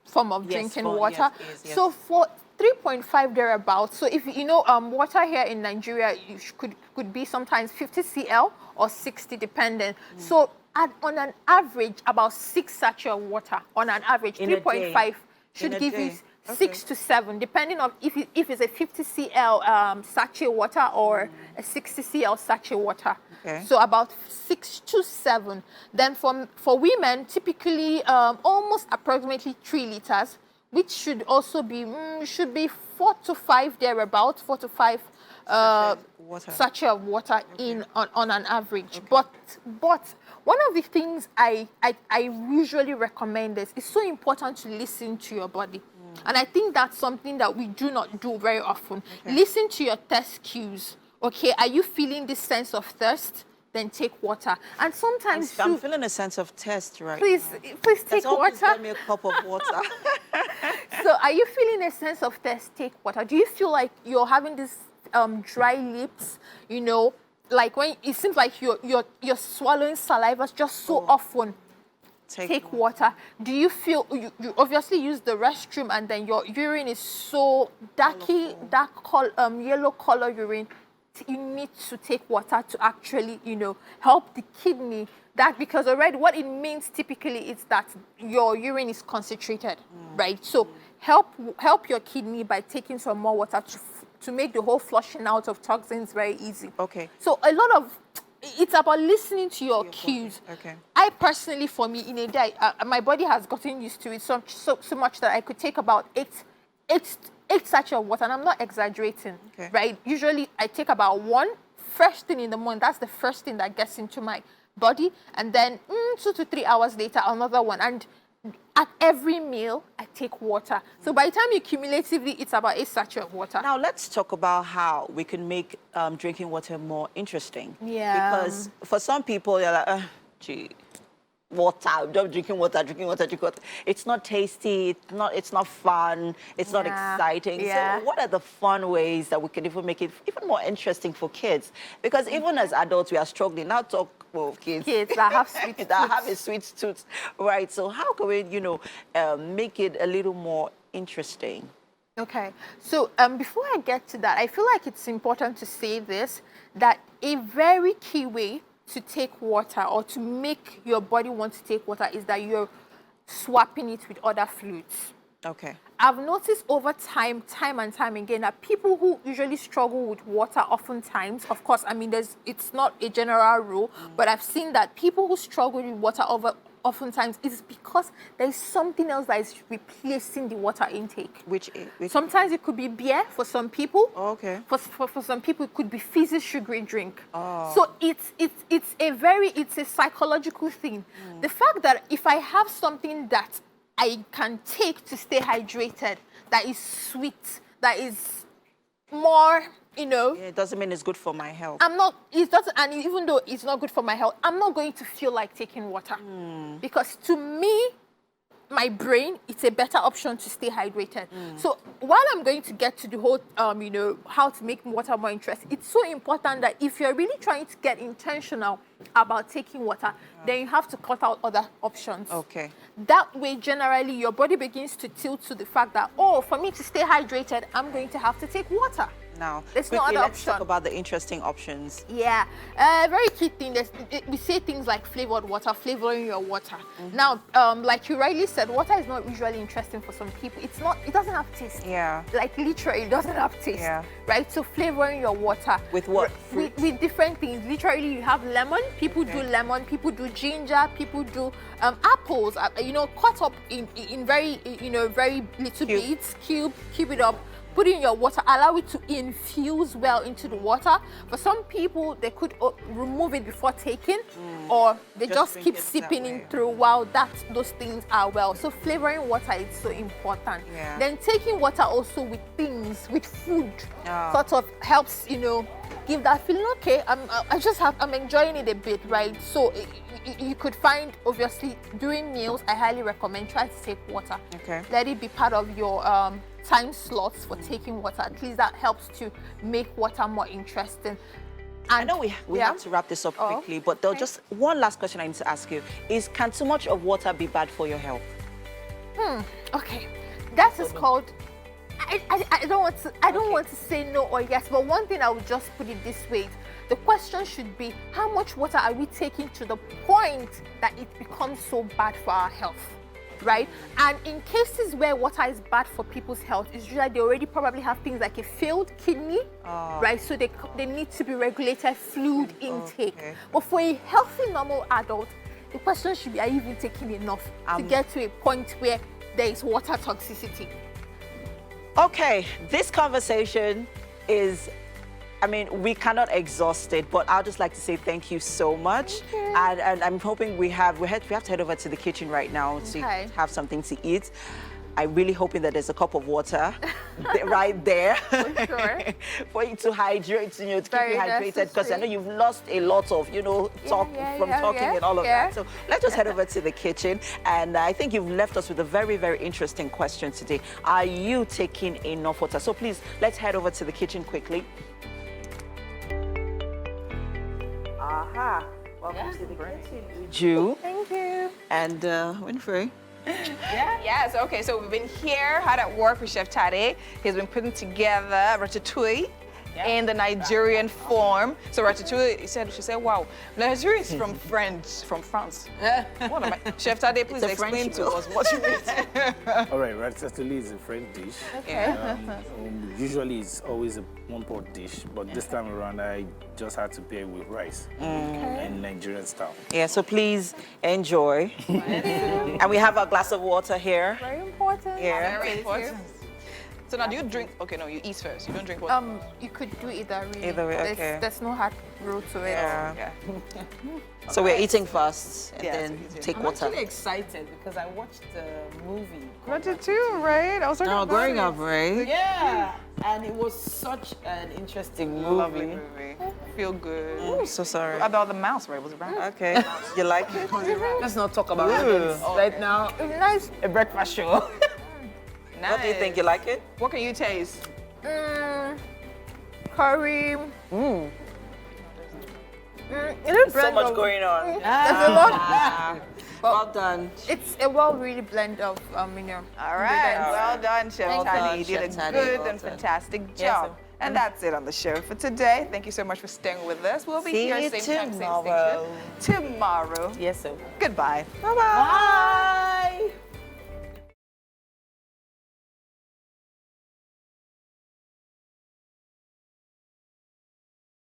form of drinking water. Yes. So for 3.5 thereabouts. So if water here in Nigeria could be sometimes 50 cl or 60 dependent. So on an average, about 6 sachets of water on an average. 3.5 should give you 6 to 7, depending on if it's a 50 cl sachet water or a 60 cl sachet water. Okay. So about 6 to 7. Then for women, typically almost approximately 3 liters, which should also be 4 to 5 thereabouts, 4 to 5 sachet of water on an average. Okay. But one of the things I usually recommend is it's so important to listen to your body. And I think that's something that we do not do very often. Okay. Listen to your thirst cues. Okay, are you feeling this sense of thirst? Then take water. And sometimes I'm feeling a sense of thirst right Please take water. Get me a cup of water. So are you feeling a sense of thirst? Take water. Do you feel like you're having this dry lips, like when it seems like you're swallowing saliva just so often? Take water. Do you feel you obviously use the restroom and then your urine is so dark yellow color urine? You need to take water to actually help the kidney. Because already what it means typically is that your urine is concentrated, right? So help your kidney by taking some more water to make the whole flushing out of toxins very easy. Okay. So it's about listening to your cues. Okay. I personally, for me, in a day, my body has gotten used to it so much that I could take about 8 sachets of water, and I'm not exaggerating, right? Usually, I take about 1 first thing in the morning. That's the first thing that gets into my body, and then 2 to 3 hours later, another one. And at every meal, I take water. So by the time you cumulatively, it's about 8 sachets of water. Now let's talk about how we can make drinking water more interesting. Yeah. Because for some people, you're like, gee, water, drinking water. It's not tasty. It's not fun. It's not exciting. Yeah. So what are the fun ways that we can even make it even more interesting for kids? Because even as adults, we are struggling. Now talk of kids that have sweet tooth. that have a sweet tooth, right? So how can we, make it a little more interesting? Okay. So before I get to that, I feel like it's important to say this, that a very key way to take water or to make your body want to take water is that you're swapping it with other fluids. Okay. I've noticed over time and time again, that people who usually struggle with water oftentimes, of course, I mean, it's not a general rule, but I've seen that people who struggle with water oftentimes is because there's something else that is replacing the water intake. Which sometimes it could be beer for some people. Oh, okay. For some people, it could be fizzy sugary drink. Oh. So it's a psychological thing. The fact that if I have something that I can take to stay hydrated, that is sweet, that is more, you know. Yeah, it doesn't mean it's good for my health. It doesn't, and even though it's not good for my health, I'm not going to feel like taking water. Because to me, my brain, it's a better option to stay hydrated. So while I'm going to get to the whole, you know, how to make water more interesting, it's so important that if you're really trying to get intentional about taking water, then you have to cut out other options. Okay. That way, generally, your body begins to tilt to the fact that, oh, for me to stay hydrated, I'm going to have to take water. Now, there's quickly, no other let's option. talk about the interesting options. Yeah, very key thing. We say things like flavored water, flavoring your water. Now, like you rightly said, water is not usually interesting for some people. It doesn't have taste. Yeah. Like literally, it doesn't have taste. Yeah. Right. So flavoring your water with what? With different things. Literally, you have lemon. People do lemon. People do ginger. People do apples. You know, cut up in very very little bits. Cube it up. Put it in your water, allow it to infuse well into the water. For some people, they could remove it before taking, or they just keep sipping in through while those things are well. So flavoring water is so important. Yeah. Then taking water also with things, with food, sort of helps, you know, give that feeling, okay, I'm enjoying it a bit, right? So you could find, obviously, during meals, I highly recommend try to take water. Okay. Let it be part of your time slots for taking water. At least that helps to make water more interesting. And I know we have to wrap this up quickly, but there's just one last question I need to ask you is, can too much of water be bad for your health? Okay. That is called, I don't want to say no or yes, but one thing I would just put it this way. The question should be, how much water are we taking to the point that it becomes so bad for our health? Right? And in cases where water is bad for people's health, it's usually they already probably have things like a failed kidney, right? So they need to be regulated fluid intake. Okay. But for a healthy, normal adult, the question should be, are you even taking enough to get to a point where there is water toxicity? Okay, this conversation is, I mean, we cannot exhaust it, but I'd just like to say thank you so much. And I'm hoping we have to head over to the kitchen right now to have something to eat. I'm really hoping that there's a cup of water right there for, sure. For you to hydrate, you know, to keep you hydrated, because I know you've lost a lot of, you know, talking and all of that. So let's just head over to the kitchen. And I think you've left us with a very, very interesting question today. Are you taking enough water? So please, let's head over to the kitchen quickly. Aha. Welcome to the kitchen, Uju. Thank you. And Winfrey. Yes, okay, so we've been here, hard at work with Chef Tade. He's been putting together ratatouille in the Nigerian form. So ratatouille, she said, wow, ratatouille is from France. What am I? Chef Tade, please explain to us what you mean. All right, ratatouille is a French dish. Okay. Usually it's always a one-pot dish, but this time around I just had to pair it with rice in Nigerian style. Yeah, so please enjoy. And we have our glass of water here. Very important. Yeah. Very important. So now, do you drink? Okay, no, you eat first. You don't drink water. You could do either. Really. Either way, okay. There's no hard rule to it. Yeah. So we're eating first and then take water. I'm actually excited because I watched the movie. Ratatouille, right? I was talking about growing up, right? Yeah, and it was such an interesting movie. Lovely movie. Feel good. I'm so sorry. About the mouse, right? Was it brown? Okay. You like it? Let's not talk about it right now. Nice. A breakfast show. Nice. What do you think? You like it? What can you taste? Curry. So much going on. There's a lot. Well done. It's a really blend of All right. Well done, Chef Tade. You did a good and fantastic job. And that's it on the show for today. Thank you so much for staying with us. We'll be here same time, same station tomorrow. Yes, sir. Goodbye. Bye-bye. Bye.